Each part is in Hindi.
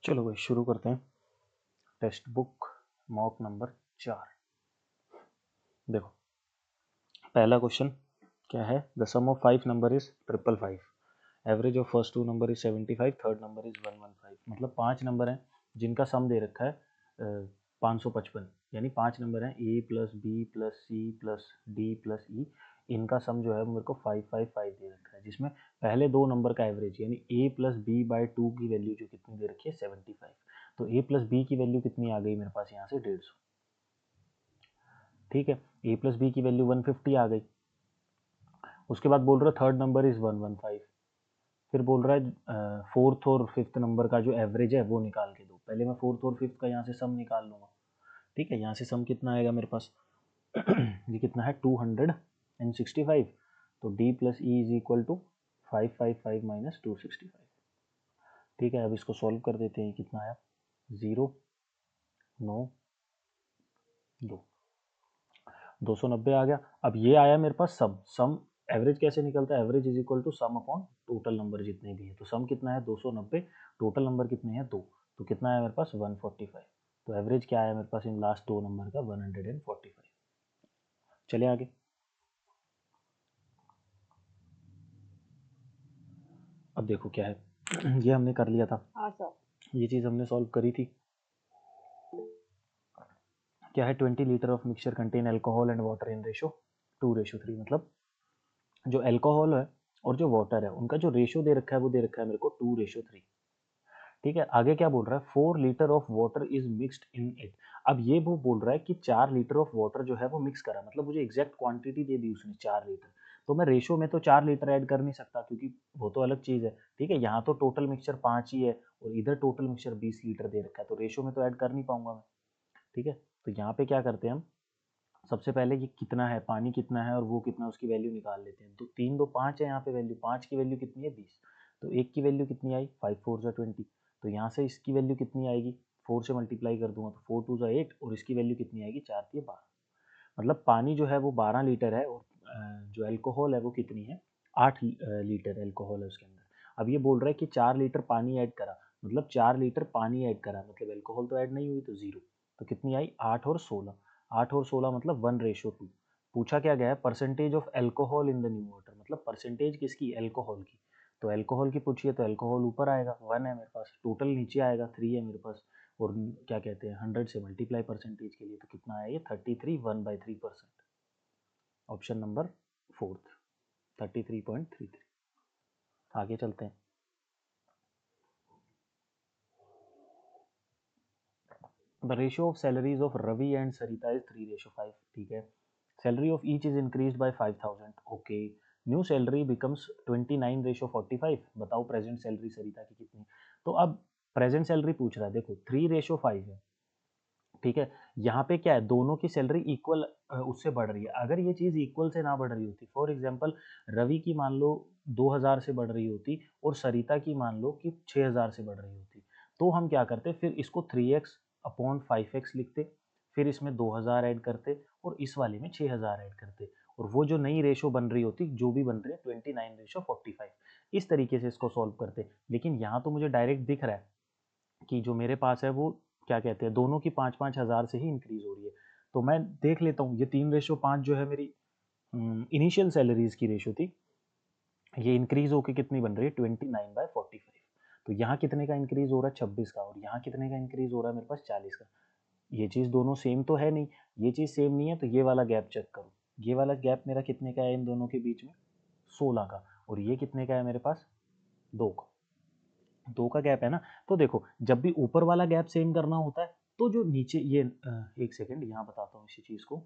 चलो भाई शुरू करते हैं। Textbook mock number 4। देखो पहला क्वेश्चन क्या है। The sum of 5 number is 555। Average of first 2 number is 75, third number is 115। मतलब 5 नंबर हैं जिनका सम दे रखा है 555। यानी 5 नंबर हैं A plus B plus C plus D plus E. इनका सम जो है मेरे को 555 दे रखा है, जिसमें पहले दो नंबर का एवरेज यानी ए प्लस बी बाई 2 की वैल्यू जो कितनी दे रखी है 75। तो ए प्लस बी की वैल्यू कितनी आ गई मेरे पास यहाँ से 150। ठीक है, ए प्लस बी की वैल्यू 150 आ गई। उसके बाद बोल रहा है थर्ड नंबर इज 115। फिर बोल रहा है फोर्थ और फिफ्थ नंबर का जो एवरेज है वो निकाल के दो। पहले मैं फोर्थ और फिफ्थ का यहाँ से सम निकाल लूँगा। ठीक है, यहाँ से सम कितना आएगा मेरे पास ये कितना है 265। तो D plus E is equal to 555 minus 265। ठीक है, अब इसको सॉल्व कर देते हैं। कितना आया 0 9 2 290 आ गया। अब ये आया मेरे पास सम एवरेज कैसे निकलता है। Average is equal to sum upon total number जितने भी है। तो सम कितना है 290, टोटल नंबर कितने हैं 2। तो कितना है मेरे पास 145। तो एवरेज क्या आया मेरे पास इन लास्ट दो नंबर का 145। चलिए आगे। अब देखो क्या है ये हमने कर लिया था। हाँ सर। ये चीज़ हमने सॉल्व करी थी। क्या है 20 litre of mixture contain alcohol and water in ratio 2:3। मतलब जो अल्कोहल है और जो वाटर है उनका जो रेशो दे रखा है वो दे रखा है मेरे को 2:3। ठीक है, आगे क्या बोल रहा है 4 litre of water is mixed in it. अब ये वो बोल रहा है कि 4 लीटर ऑफ वाटर जो है वो मिक्स करा। मतलब मुझे एग्जैक्ट क्वांटिटी दे दी उसने 4 लीटर। तो मैं रेशो में तो 4 लीटर ऐड कर नहीं सकता क्योंकि वो तो अलग चीज़ है। ठीक है, यहाँ तो टोटल मिक्सचर 5 ही है और इधर टोटल मिक्सचर 20 लीटर दे रखा है, तो रेशो में तो ऐड कर नहीं पाऊंगा मैं। ठीक है, तो यहाँ पे क्या करते हैं हम, सबसे पहले ये कितना है पानी कितना है और वो कितना उसकी वैल्यू निकाल लेते हैं। तो 3 2 5 है यहाँ पे वैल्यू। 5 की वैल्यू कितनी है 20। तो एक की वैल्यू कितनी आई 5 4 जा 20। तो यहाँ से इसकी वैल्यू कितनी आएगी 4 से मल्टीप्लाई कर दूंगा तो 4 2 जा 8 और इसकी वैल्यू कितनी आएगी 4 3 12। मतलब पानी जो है वो 12 लीटर है और जो अल्कोहल है वो कितनी है 8 लीटर अल्कोहल है उसके अंदर। अब ये बोल रहा है कि 4 लीटर पानी ऐड करा। मतलब 4 लीटर पानी ऐड करा मतलब अल्कोहल तो ऐड नहीं हुई तो 0। तो कितनी आई 8 और 16। 8 और 16 मतलब 1:2। पूछा क्या गया है percentage of alcohol in the new water. मतलब परसेंटेज किसकी अल्कोहल की। तो अल्कोहल की पूछिए तो अल्कोहल ऊपर आएगा 1 है मेरे पास, टोटल नीचे आएगा 3 है मेरे पास। और क्या कहते हैं 100 से मल्टीप्लाई परसेंटेज के लिए तो कितना आया ये 33 1/3%। Option number fourth 33.33। आगे चलते हैं। The ratio of salaries of Ravi and Sarita is 3:5। ठीक है, salary of each is increase by 5000। Okay, new salary becomes 29:45। बताओ प्रेजेंट सैलरी सरिता की कितनी। तो अब प्रेजेंट सैलरी पूछ रहा है। देखो 3:5 है। ठीक है, यहाँ पे क्या है दोनों की सैलरी इक्वल उससे बढ़ रही है। अगर ये चीज़ इक्वल से ना बढ़ रही होती, फॉर एग्जांपल रवि की मान लो 2000 से बढ़ रही होती और सरिता की मान लो कि 6000 से बढ़ रही होती, तो हम क्या करते फिर इसको 3x अपॉन 5x लिखते, फिर इसमें 2000 ऐड करते और इस वाले में 6000 ऐड करते। और वो जो नई रेशो बन रही होती जो भी बन रही है 29:45, इस तरीके से इसको सॉल्व करते। लेकिन यहाँ तो मुझे डायरेक्ट दिख रहा है कि जो मेरे पास है वो क्या कहते हैं दोनों की 5-5 हज़ार से ही इंक्रीज हो रही है। तो मैं देख लेता हूँ ये 3:5 जो है मेरी इनिशियल सैलरीज की रेशो थी, ये इंक्रीज होकर कितनी बन रही है 29/45। तो यहाँ कितने का इंक्रीज हो रहा है 26 का और यहाँ कितने का इंक्रीज हो रहा है मेरे पास 40 का। ये चीज़ दोनों सेम तो है नहीं, ये चीज़ सेम नहीं है तो ये वाला गैप चेक करो। ये वाला गैप मेरा कितने का है इन दोनों के बीच में 16 का। और ये कितने का है मेरे पास 2 का। 2 का गैप है ना। तो देखो जब भी ऊपर वाला गैप सेम करना होता है तो जो नीचे ये एक सेकेंड यहाँ बताता हूँ इसी चीज़ को।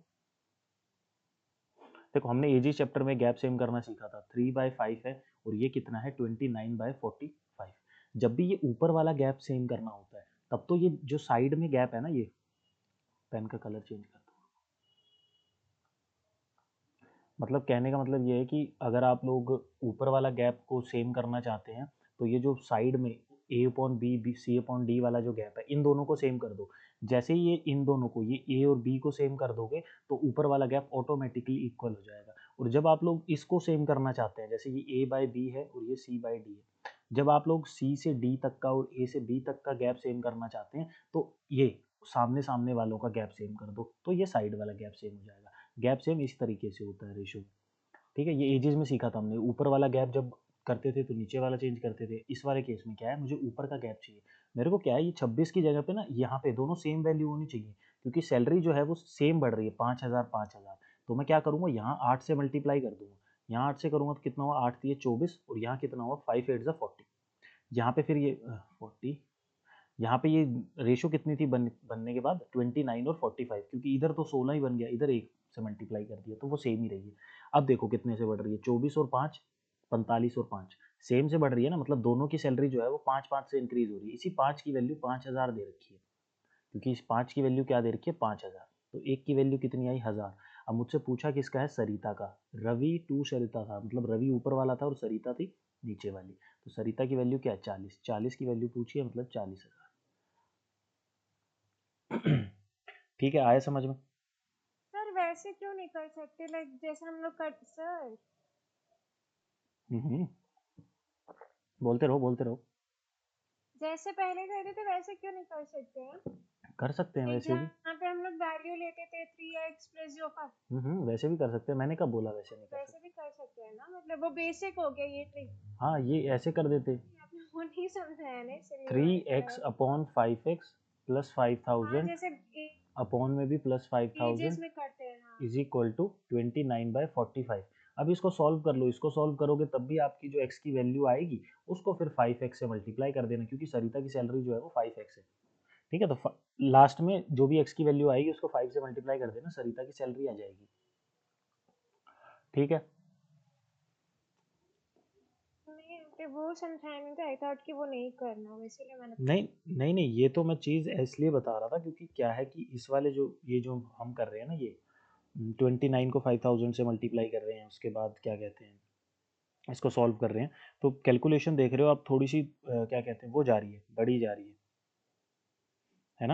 देखो हमने एजी चैप्टर में गैप सेम करना सीखा था 3/5 है और ये कितना है 29/45। जब भी ये ऊपर वाला गैप सेम करना होता है तब तो ये जो साइड में गैप है ना, ये पेन का कलर चेंज कर दो। मतलब कहने का मतलब ये है कि अगर आप लोग ऊपर वाला गैप को सेम करना चाहते हैं तो ये जो साइड में A upon B C upon D वाला जो गैप है इन दोनों को सेम कर दो। जैसे ही ये इन दोनों को ये ए और बी को सेम कर दोगे तो ऊपर वाला गैप ऑटोमेटिकली इक्वल हो जाएगा। और जब आप लोग इसको सेम करना चाहते हैं जैसे ये ए बाय बी है और ये सी बाय डी है जब आप लोग सी से डी तक का और ए से बी तक का गैप सेम करना चाहते हैं तो ये सामने सामने वालों का गैप सेम कर दो, तो ये साइड वाला गैप सेम हो जाएगा। गैप सेम इस तरीके से होता है रेशो, ठीक है। ये एजेस में सीखा था हमने, ऊपर वाला गैप जब करते थे तो नीचे वाला चेंज करते थे। इस वाले केस में क्या है, मुझे ऊपर का गैप चाहिए। मेरे को क्या है, ये 26 की जगह पे ना यहाँ पे दोनों सेम वैल्यू होनी चाहिए, क्योंकि सैलरी जो है वो सेम बढ़ रही है, 5,000 5,000। तो मैं क्या करूँगा, यहाँ 8 से मल्टीप्लाई कर दूंगा। यहाँ 8 से करूँगा तो कितना हुआ, 8 3 24, और यहाँ कितना हुआ 5 8 40। यहाँ पे फिर ये 40, यहाँ पे ये रेशो कितनी थी बनने के बाद 29 और 45, क्योंकि इधर तो 16 ही बन गया, इधर 1 से मल्टीप्लाई कर दिया तो वो सेम ही रही है। अब देखो कितने से बढ़ रही है, 24 और 5 45 और 5 सेम से बढ़ रही है ना, मतलब दोनों की सैलरी जो है वो 5 5 से इंक्रीज हो रही है। इसी 5 की वैल्यू 5,000 दे रखी है, क्योंकि इस 5 की वैल्यू क्या दे रखी है 5,000, तो एक की वैल्यू कितनी आई 1,000। अब मुझसे पूछा किसका है, सरिता का। रवि टू सरिता था, मतलब रवि ऊपर वाला था और सरिता थी नीचे वाली। तो सरिता की वैल्यू क्या है 40, 40 की वैल्यू पूछी है, मतलब 40,000। ठीक है, आया समझ में। सर वैसे क्यों नहीं कर सकते, लाइक जैसे हम लोग कर सर। हम्म, बोलते रहो बोलते रहो। जैसे पहले करते थे वैसे क्यों नहीं कर सकते हैं? कर सकते हैं लाइक वैसे भी। जहाँ पे हम लोग वैल्यू लेते थे 3x प्लस जो का, वैसे भी कर सकते हैं, मैंने कब बोला वैसे नहीं कर वैसे सकते। भी कर सकते हैं ना, मतलब वो बेसिक हो गया ये ट्रिक। हाँ, ये ऐसे कर देते, आपने वो नहीं समझाया ना, इसलिए थ्री मैंने एक्स बोला। अपॉन 5x प्लस फाइव हाँ थाउजेंड जैसे अपॉन में भी प्लस एजेस 5,000 में करते हैं ना। Is equal to 29/45। अब इसको सॉल्व कर लो, इसको सॉल्व करोगे तब भी आपकी जो x की वैल्यू आएगी उसको फिर 5x से मल्टीप्लाई कर देना, क्योंकि सरिता की सैलरी जो है वो 5x है। ठीक है, तो लास्ट में जो भी x की वैल्यू आएगी उसको 5 से मल्टीप्लाई कर देना, सरिता की सैलरी आ जाएगी। ठीक है। नहीं आपने वो समझाया नहीं था, आई थॉट कि वो नहीं करना, इसीलिए मैंने नहीं नहीं नहीं, ये तो मैं चीज़ इसलिए बता रहा था क्योंकि क्या है कि इस वाले जो ये जो हम कर रहे हैं ना, ये 29 को 5,000 से मल्टीप्लाई कर रहे हैं, उसके बाद क्या कहते हैं, इसको सॉल्व कर रहे हैं, तो कैलकुलेशन देख रहे हो आप थोड़ी सी क्या कहते हैं वो जा रही है, बड़ी जा रही है ना।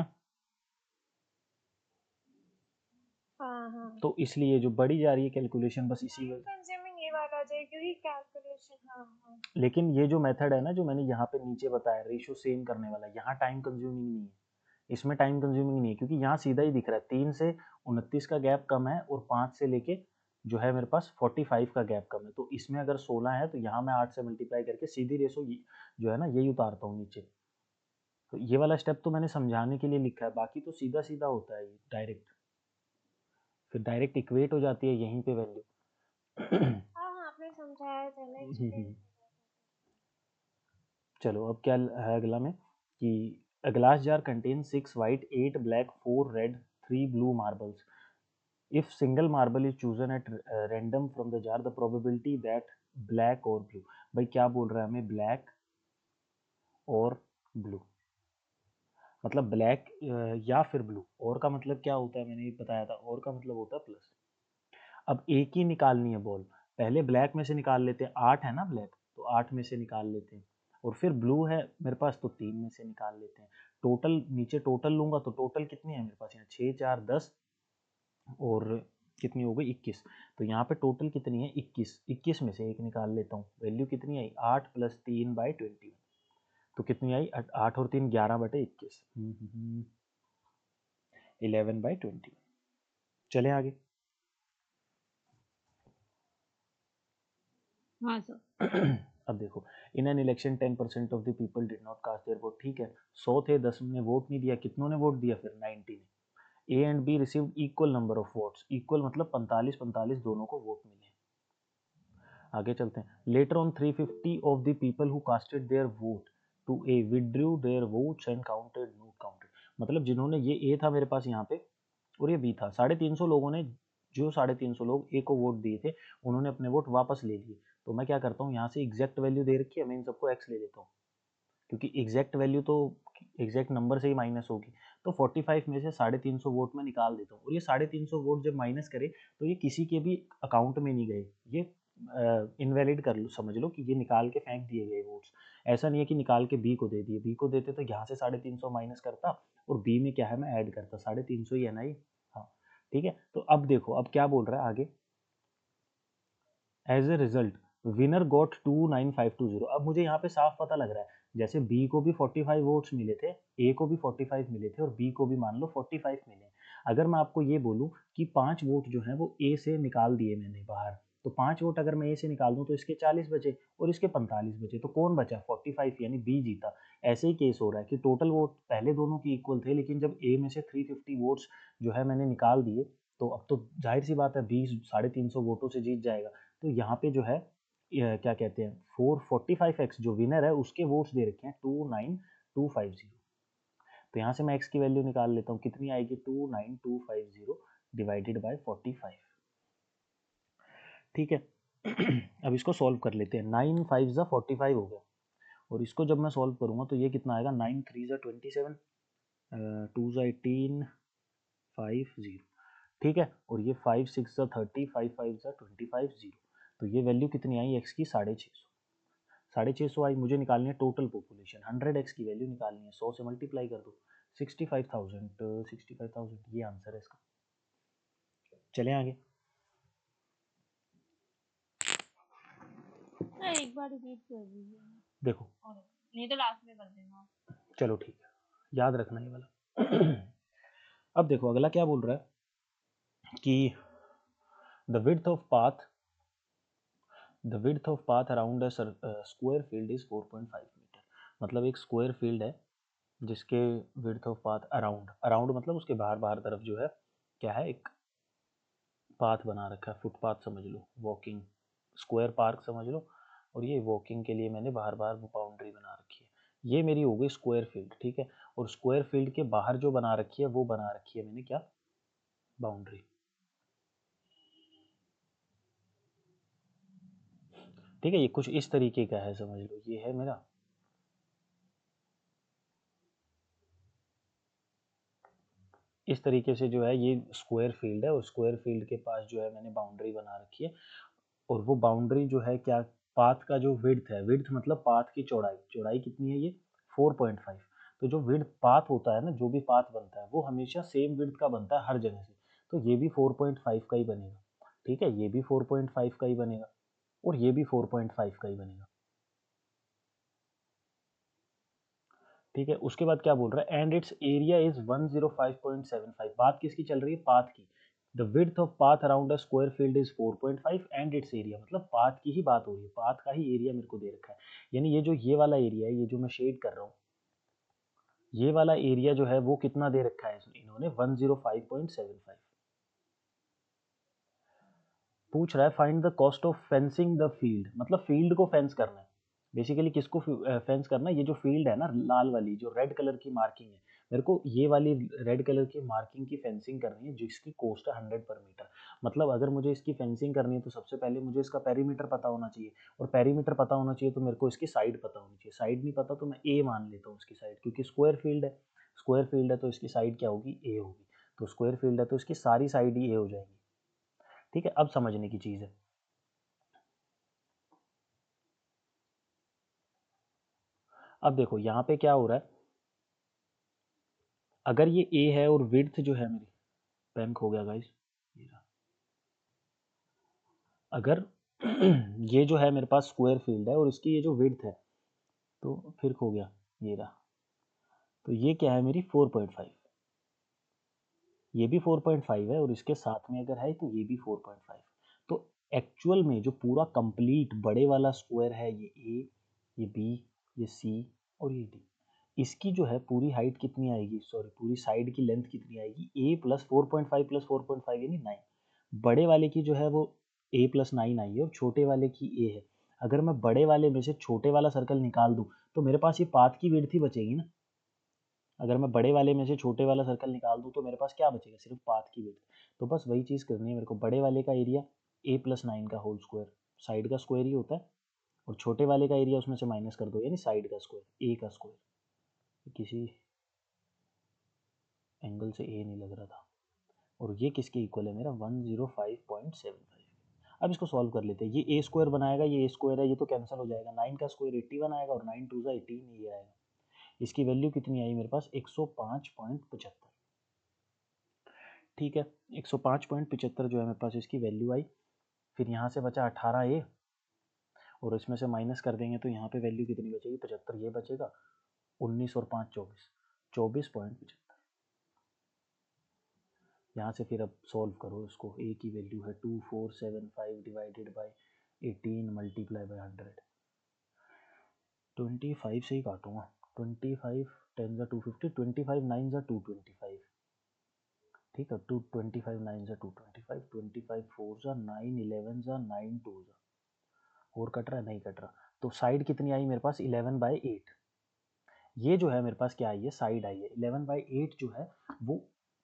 हाँ हाँ। तो इसलिए जो बड़ी जा रही है कैलकुलेशन, बस इसी टाइम वजह। कंज्यूमिंग ये वाला हो जाए क्योंकि कैलकुलेशन, हाँ हाँ। लेकिन ये जो मेथड है ना जो मैंने यहाँ पे नीचे बताया रेशो सेम करने वाला, यहाँ टाइम कंज्यूमिंग नहीं है, इसमें टाइम कंज्यूमिंग नहीं है, क्योंकि यहाँ सीधा ही दिख रहा है 3 से 29 का गैप कम है और 5 से लेके जो है मेरे पास 45 का गैप कम है। तो इसमें अगर 16 है तो यहाँ मैं 8 से मल्टीप्लाई करके सीधी रेशो जो है ना यही उतारता हूँ नीचे। तो ये वाला स्टेप तो मैंने समझाने के लिए लिखा है, बाकी तो सीधा सीधा होता है ये डायरेक्ट, फिर डायरेक्ट इक्वेट हो जाती है यहीं पे वैल्यू। हाँ हाँ आपने समझाया था ना, एक्सप्लेन। चलो अब क्या है अगला में कि a glass jar contains 6 white 8 black 4 red 3 blue marbles. If single marble is chosen at random from the jar, the probability that black or blue, भाई क्या बोल रहा है हमें, ब्लैक और ब्लू, मतलब ब्लैक या फिर ब्लू। और का मतलब क्या होता है, मैंने बताया था, और का मतलब होता है प्लस। अब एक ही निकालनी है बॉल, पहले ब्लैक में से निकाल लेते हैं, 8 है ना ब्लैक, तो 8 में से निकाल लेते हैं, और फिर ब्लू है मेरे पास तो 3 में से निकाल लेते हैं। टोटल नीचे टोटल लूंगा तो टोटल कितनी है मेरे पास, यहाँ 6 4 10 और कितनी हो गई 21। तो यहाँ पे टोटल कितनी है 21, 21 में से एक निकाल लेता हूँ, वैल्यू कितनी आई 8 प्लस 3/20, तो कितनी आई 8 और 3 11/21, 11/20। चले आगे। हाँ सर। अब देखो, in an election 10% of the people did not cast their vote, ठीक है, 100 थे, 10 ने वोट नहीं दिया, कितनों ने वोट दिया फिर 90 ने। A and be received equal number of votes, equal मतलब 45 45 दोनों को वोट मिले। आगे चलते हैं, later on 350 of the people who casted their vote to a withdrew their votes and counted not counted, मतलब जिन्होंने ये ए था मेरे पास यहाँ पे और ये बी था, 350 लोगों ने, जो 350 लोग ए को वोट दिए थे उन्होंने अपने वोट वापस ले लिए। तो मैं क्या करता हूँ, यहाँ से एग्जैक्ट वैल्यू दे रखी है, मैं इन सबको एक्स ले लेता हूँ, क्योंकि एग्जैक्ट वैल्यू तो एग्जैक्ट नंबर से ही माइनस होगी। तो 45 में से 350 वोट में निकाल देता हूँ, और ये 350 वोट जब माइनस करे तो ये किसी के भी अकाउंट में नहीं गए, ये इनवैलिड कर लो, समझ लो कि ये निकाल के फेंक दिए गए वोट्स। ऐसा नहीं है कि निकाल के बी को दे दिए, बी को देते तो यहाँ से 350 माइनस करता और बी में क्या है मैं ऐड करता, 350 ही है ना ये। हाँ ठीक है, तो अब देखो अब क्या बोल रहा है आगे, as a result winner got 29520। अब मुझे यहाँ पे साफ पता लग रहा है, जैसे बी को भी 45 वोट्स मिले थे, ए को भी 45 मिले थे और बी को भी मान लो 45 मिले। अगर मैं आपको ये बोलूँ कि 5 वोट जो है वो ए से निकाल दिए मैंने बाहर, तो 5 वोट अगर मैं ए से निकाल दूँ तो इसके 40 बचे और इसके 45 बचे, तो कौन बचा? 45, यानी बी जीता। ऐसे ही केस हो रहा है कि टोटल वोट पहले दोनों की इक्वल थे, लेकिन जब ए में से 350 वोट्स जो है मैंने निकाल दिए, तो अब तो जाहिर सी बात है बी 350 वोटों से जीत जाएगा। तो यहाँ पे जो है क्या कहते हैं, 445x जो विनर है उसके वोट्स दे रखे हैं 29250। तो यहाँ से मैं x की वैल्यू निकाल लेता हूँ, कितनी आएगी? 29250 डिवाइडेड बाय 45। ठीक है। अब इसको सॉल्व कर लेते हैं। 9 5 ज़ा 45 हो गया, और इसको जब मैं सॉल्व करूँगा तो ये कितना आएगा? 9 3 ज़ा 27, 2 ज़ा 18, 5 0। ठीक है, और ये 5 6 ज़ा 30, 5 5 ज़ा 25 0। तो ये वैल्यू कितनी आई x की? 650। 650 आई। मुझे निकालनी है टोटल पॉपुलेशन, 100x की वैल्यू निकालनी है, 100 से मल्टीप्लाई कर दो, 65,000। 65,000 ये आंसर है इसका। चलें आगे। एक बार रिपीट कर दीजिए, देखो, और नहीं तो लास्ट में कर देना। चलो ठीक है, याद रखना ये वाला। अब देखो अगला क्या बोल रहा है कि the width of path around a square field is 4.5 metre. मतलब एक स्क्वायर फील्ड है जिसके विड्थ ऑफ पाथ अराउंड मतलब उसके बाहर बाहर तरफ जो है क्या है, एक पाथ बना रखा है, फुटपाथ समझ लो, वॉकिंग स्क्वायर पार्क समझ लो, और ये वॉकिंग के लिए मैंने बाहर बाहर बाउंड्री बना रखी है। ये मेरी हो गई स्क्वायर फील्ड। ठीक है, और स्क्वायर फील्ड के बाहर जो बना रखी है वो बना रखी है मैंने क्या? बाउंड्री। ठीक है, ये कुछ इस तरीके का है, समझ लो ये है मेरा, इस तरीके से जो है ये स्क्वायर फील्ड है, और स्क्वायर फील्ड के पास जो है मैंने बाउंड्री बना रखी है। और वो बाउंड्री जो है क्या? पाथ का जो विड्थ है, विड्थ मतलब पाथ की चौड़ाई, चौड़ाई कितनी है? ये 4.5। तो जो विड्थ पाथ होता है ना, जो भी पाथ बनता है वो हमेशा सेम विड्थ का बनता है हर जगह से, तो ये भी 4.5 का ही बनेगा। ठीक है, ये भी 4.5 का ही बनेगा, और ये भी 4.5 का ही बनेगा। ठीक है, उसके बाद क्या बोल रहा है? And it's area is 105.75। बात किसकी चल रही है? पाथ की। The width of path around a square field is 4.5 and it's area, मतलब पाथ की ही बात हो रही है, पाथ का ही एरिया मेरे को दे रखा है। यानी ये जो ये वाला एरिया है, ये जो मैं शेड कर रहा हूँ, ये वाला एरिया जो है वो कितना दे रखा है इन्होंने? 105.75। पूछ रहा है find the cost of fencing the field, मतलब फील्ड को फेंस करना है। बेसिकली किसको फेंस करना है? ये जो फील्ड है ना, लाल वाली जो रेड कलर की मार्किंग है, मेरे को ये वाली रेड कलर की मार्किंग की फेंसिंग करनी है, जिसकी कॉस्ट है 100 पर मीटर। मतलब अगर मुझे इसकी फेंसिंग करनी है तो सबसे पहले मुझे इसका पेरीमीटर पता होना चाहिए, और पेरीमीटर पता होना चाहिए तो मेरे को इसकी साइड पता होनी चाहिए। साइड नहीं पता तो मैं ए मान लेता हूँ उसकी साइड, क्योंकि स्क्वायर फील्ड है, स्क्वायर फील्ड है तो इसकी साइड क्या होगी? ए होगी। तो स्क्वायर फील्ड है तो इसकी सारी साइड ही ए हो जाएगी। ठीक है, अब समझने की चीज़ है। अब देखो यहाँ पे क्या हो रहा है, अगर ये ए है और विड्थ जो है मेरी, बैंक हो गया गाइस, अगर ये जो है मेरे पास स्क्वायर फील्ड है और इसकी ये जो विड्थ है, तो फिर खो गया, ये रहा, तो ये क्या है मेरी? 4.5। ये भी 4.5 है, और इसके साथ में अगर है तो ये भी 4.5। तो एक्चुअल में जो पूरा कंप्लीट बड़े वाला स्क्वायर है, ये ए, ये बी, ये सी और ये डी, इसकी जो है पूरी हाइट कितनी आएगी, सॉरी पूरी साइड की लेंथ कितनी आएगी? ए प्लस 4.5 प्लस 4.5 यानी 9। बड़े वाले की जो है वो ए प्लस 9 आई है, और छोटे वाले की ए है। अगर मैं बड़े वाले में से छोटे वाला सर्कल निकाल दूं तो मेरे पास ये पाथ की विड्थ ही बचेगी ना। अगर मैं बड़े वाले में से छोटे वाला सर्कल निकाल दूं तो मेरे पास क्या बचेगा? सिर्फ पाथ की विड्थ। तो बस वही चीज़ करनी है मेरे को, बड़े वाले का एरिया ए प्लस 9 का होल स्क्वायर, साइड का स्क्वायर ही होता है, और छोटे वाले का एरिया उसमें से माइनस कर दो, यानी साइड का स्क्वायर, ए का स्क्वायर। किसी एंगल से ए नहीं लग रहा था। और ये किसके इक्वल है मेरा? 105.75। अब इसको सॉल्व कर लेते हैं। ये ए स्क्वायर बनाएगा, ये ए स्क्वायर है, ये तो कैंसिल हो जाएगा, 9 का स्क्वायर 81 आएगा, और 9 2 18 ये आएगा। इसकी वैल्यू कितनी आई मेरे पास? 105.75। ठीक है, 105.75 जो है मेरे पास इसकी वैल्यू आई। फिर यहाँ से बचा 18 ए, और इसमें से माइनस कर देंगे तो यहाँ पे वैल्यू कितनी बचेगी, 75, ये बचेगा 19 और 5 24, 24.75। यहाँ से फिर अब सॉल्व करो इसको, ए की वैल्यू है 2475 डिवाइडेड बाई 18 मल्टीप्लाई बाई 100। 25 से ही काटूंगा, 25 10 ज़ा 250, 25 9 ज़ा 225, ठीक है, 225 9 ज़ा 225, 25 4 ज़ा 9, 11 ज़ा 9, 2 ज़ा, और कट रहा है, नहीं कट रहा। तो साइड कितनी आई मेरे पास, 11/8। ये जो है मेरे पास क्या आई है, साइड आई है 11/8 जो है वो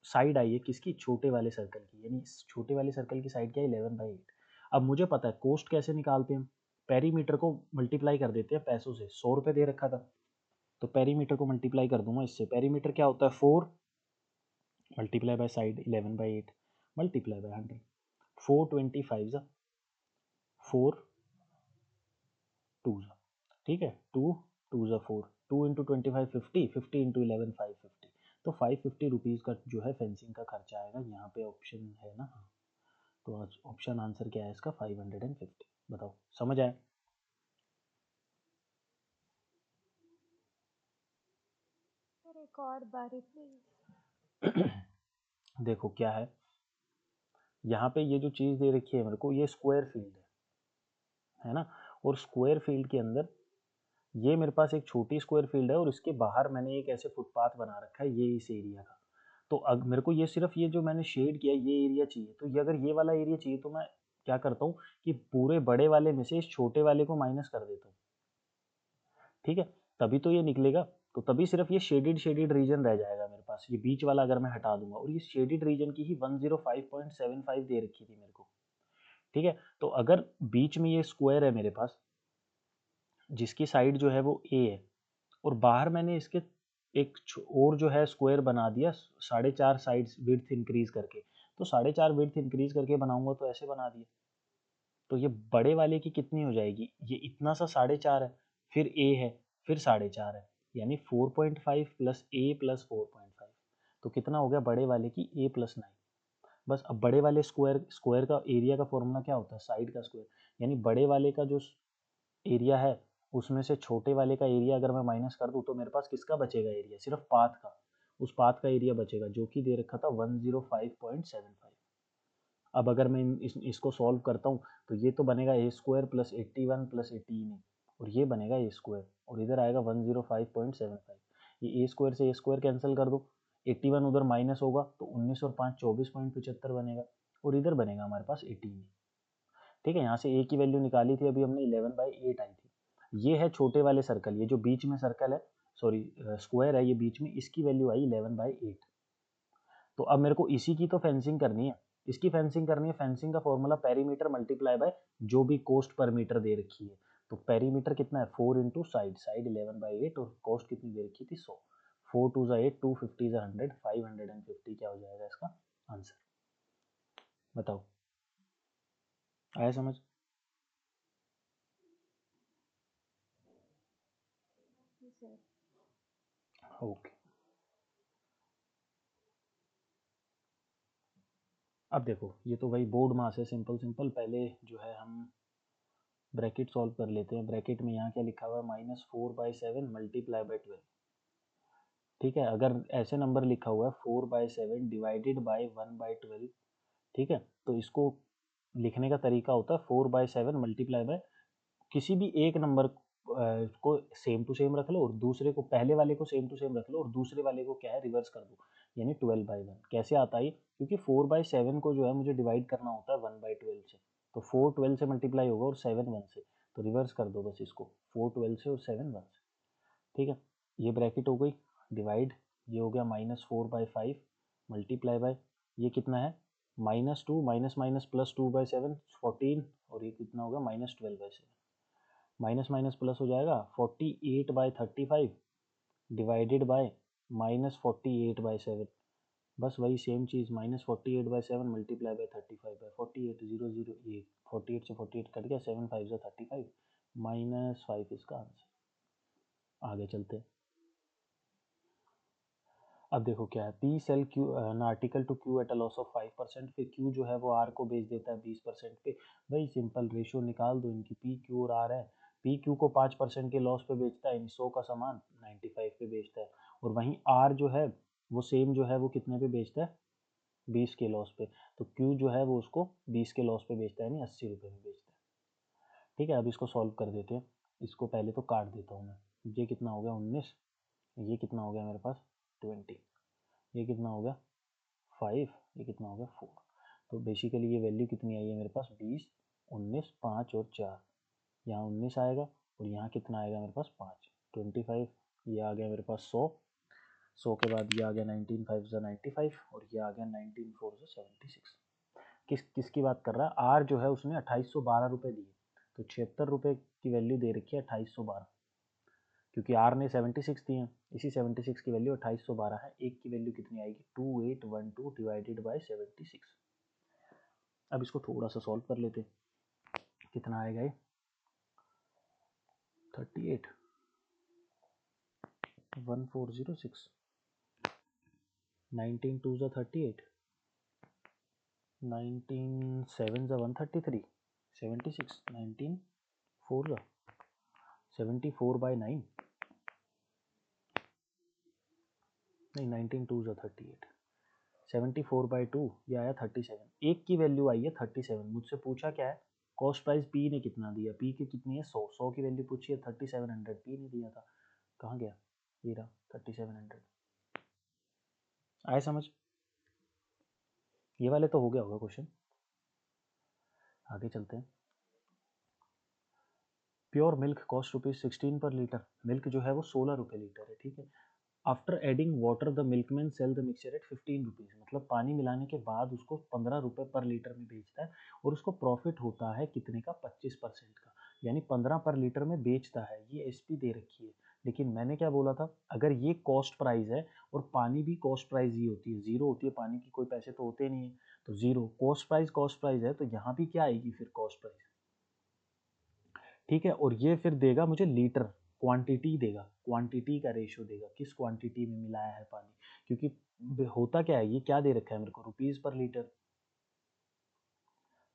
साइड आई है किसकी, छोटे वाले सर्कल की, यानी छोटे वाले सर्कल की साइड क्या है, 11/8। अब मुझे पता है कोस्ट कैसे निकालते हैं, पेरीमीटर को मल्टीप्लाई कर देते हैं पैसों से, 100 रुपये दे रखा था तो पेरीमीटर को मल्टीप्लाई कर दूंगा इससे। पेरीमीटर क्या होता है, 4 multiply by side 11/8 multiply by 100, 425 ज़ा 4 2 ज़ा, ठीक है, 2 2 ज़ा 4, 2 इंटू 25 50, 50 इंटू 11 550। तो 550 रुपीज़ का जो है फेंसिंग का खर्चा आएगा। यहाँ पे ऑप्शन है ना, हाँ, तो ऑप्शन आंसर क्या है इसका, 550। बताओ समझ आया। सर एक और बारी प्लीज। देखो क्या है, यहाँ पे ये जो चीज़ दे रखी है मेरे को, ये स्क्वायर फील्ड है ना, और स्क्वायर फील्ड के अंदर ये मेरे पास एक छोटी स्क्वायर फील्ड है और इसके बाहर मैंने एक ऐसे फुटपाथ बना रखा है ये इस एरिया का। तो अगर मेरे को ये सिर्फ ये जो मैंने शेड किया ये एरिया चाहिए, तो ये अगर ये वाला एरिया चाहिए तो मैं क्या करता हूँ कि पूरे बड़े वाले में से इस छोटे वाले को माइनस कर देता हूँ, ठीक है, तभी तो ये निकलेगा। तो तभी सिर्फ ये शेडेड शेडेड रीजन रह जाएगा मेरे पास, ये बीच वाला अगर मैं हटा दूंगा, और ये शेडेड रीजन की ही 105.75 दे रखी थी मेरे को, ठीक है। तो अगर बीच में ये स्क्वायर है मेरे पास जिसकी साइड जो है वो ए है, और बाहर मैंने इसके एक और जो है स्क्वायर बना दिया 4.5 साइड्स विड्थ इंक्रीज करके, तो 4.5 विड्थ इंक्रीज करके बनाऊंगा तो ऐसे बना दिया। तो ये बड़े वाले की कितनी हो जाएगी, ये इतना सा 4.5 है, फिर ए है, फिर 4.5 है, यानी 4.5 प्लस ए प्लस 4.5, तो कितना हो गया बड़े वाले की ए प्लस 9। बस अब बड़े वाले स्क्वायर स्क्वायर का एरिया का फॉर्मूला क्या होता है, साइड का स्क्वायर, यानी बड़े वाले का जो एरिया है उसमें से छोटे वाले का एरिया अगर मैं माइनस कर दूं तो मेरे पास किसका बचेगा एरिया, सिर्फ पाथ का, उस पाथ का एरिया बचेगा जो कि दे रखा था 105.75। अब अगर मैं इसको सॉल्व करता हूँ तो ये तो बनेगा ए स्क्वायर प्लस 81 प्लस 18 और ये बनेगा ए स्क्वायर, और इधर आएगा 105.75। ये ए स्क्वायर से ए स्क्वायर कैंसिल कर दो, 81 उधर माइनस होगा तो 19 और 5 24.75 बनेगा, और इधर बनेगा हमारे पास 18। ठीक है, यहाँ से ए की वैल्यू निकाली थी अभी हमने 11/8 आई थी। ये है छोटे वाले सर्कल, ये जो बीच में सर्कल है, सॉरी स्क्वायर है ये बीच में, इसकी वैल्यू आई 11/8। तो अब मेरे को इसी की तो फेंसिंग करनी है, इसकी फेंसिंग करनी है। फेंसिंग का फॉर्मूला पेरीमीटर मल्टीप्लाई बाय जो भी कोस्ट पर मीटर दे रखी है। तो पेरीमीटर कितना है, 4 इंटू साइड, साइड 11/8 और कॉस्ट कितनी दे रखी थी 100, 4 2 ज़ा 8, 2 50 ज़ा 100, 550 क्या हो जाएगा इसका आंसर, बताओ आया समझ। सर ओके, अब देखो ये तो भाई बोर्ड मास है, सिंपल सिंपल, पहले जो है हम ब्रैकेट सॉल्व कर लेते हैं। ब्रैकेट में यहाँ क्या लिखा हुआ है, -4/7 मल्टीप्लाई बाई 12, ठीक है। अगर ऐसे नंबर लिखा हुआ है 4/7 डिवाइडेड बाई 1/12, ठीक है, तो इसको लिखने का तरीका होता है 4/7 मल्टीप्लाई बाय किसी भी एक नंबर को सेम टू सेम रख लो, और दूसरे को, पहले वाले को सेम टू सेम रख लो, और दूसरे वाले को क्या है रिवर्स कर दो, यानी 12/1। कैसे आता है, क्योंकि 4/7 को जो है मुझे डिवाइड करना होता है 1/12 से, तो 4 12 से मल्टीप्लाई होगा और 7 1 से, तो रिवर्स कर दो बस इसको, 4 12 से और 7 1 से, ठीक है। ये ब्रैकेट हो गई डिवाइड, ये हो गया -4/5 मल्टीप्लाई बाय, ये कितना है -2 माइनस माइनस प्लस 2/7 14, और ये कितना होगा -12/7, माइनस माइनस प्लस हो जाएगा 48/35 डिवाइडेड बाय -48/7, बस वही सेम चीज़, -48/7 मल्टीप्लाई बाय 35/48, 0 0 ये 48 से 48 कट गया, 7 5 से 35, -5 इसका आंसर। आगे चलते हैं। अब देखो क्या है, P sell Q an article to Q at a loss of 5%, फिर क्यू जो है वो आर को बेच देता है 20% पे। भाई सिंपल रेशियो निकाल दो इनकी, पी क्यू और आर है। पी क्यू को 5% के लॉस पे बेचता है, यानी 100 का सामान 95 पे बेचता है, और वहीं आर जो है वो सेम जो है वो कितने पे बेचता है, 20 के लॉस पे। तो क्यू जो है वो उसको 20 के लॉस पे बेचता है, यानी 80 रुपये में बेचता है। ठीक है, अब इसको सॉल्व कर देते हैं। इसको पहले तो काट देता हूँ मैं। ये कितना हो गया 19, ये कितना हो गया मेरे पास 20, ये कितना हो गया 5, ये कितना हो गया 4। तो बेसिकली ये वैल्यू कितनी आई है मेरे पास 20, 19, 5 और 4। यहाँ 19 आएगा और यहाँ कितना आएगा मेरे पास 5, 25। ये आ गया मेरे पास 100, 100 के बाद ये आ गया 19 5 ज़ा 95, और ये आ गया 19 4 ज़ा 76। किसकी बात कर रहा है, आर जो है उसने 2812 रुपये दिए, तो 76 रुपये की वैल्यू दे रखी है 2812, क्योंकि आर ने 76 दिए हैं। इसी 76 की वैल्यू 2812 है। एक की वैल्यू कितनी आएगी 2812 डिवाइडेड बाई 76। अब इसको थोड़ा सा सॉल्व कर लेते, कितना आएगा ये 38, 1406, 19 2 ज़ा 38, 19 7 ज़ा 133, 76, 19 4 ज़ा 74 बाई 9, नहीं 19 2 ज़ा 38, 74 बाई 2, ये आया 37। एक की वैल्यू आई है 37। मुझसे पूछा क्या है, कॉस्ट प्राइस पी ने कितना दिया, पी की कितनी है 100, 100 की वैल्यू पूछी है 3700, पी ने दिया था, कहाँ गया, ये रहा 3700। आए समझ, ये वाले तो हो गया होगा क्वेश्चन। आगे चलते हैं। प्योर मिल्क कॉस्ट ₹16 पर लीटर, मिल्क जो है वो 16 रुपये लीटर है, ठीक है। After adding water the milkman sell the mixture at 15 rupees, मतलब पानी मिलाने के बाद उसको 15 रुपये पर लीटर में बेचता है, और उसको प्रॉफिट होता है कितने का 25% का, यानी 15 पर लीटर में बेचता है। ये एसपी दे रखी है, लेकिन मैंने क्या बोला था, अगर ये कॉस्ट प्राइस है और पानी भी कॉस्ट प्राइस ही होती है, जीरो होती है, पानी की कोई पैसे तो होते नहीं है, तो जीरो कॉस्ट प्राइस है, तो यहाँ भी क्या आएगी फिर कॉस्ट प्राइस, ठीक है। और ये फिर देगा मुझे लीटर, क्वांटिटी देगा, क्वांटिटी का रेशियो देगा, किस क्वांटिटी में मिलाया है पानी, क्योंकि होता क्या है, ये क्या दे रखा है मेरे को रुपीज पर लीटर,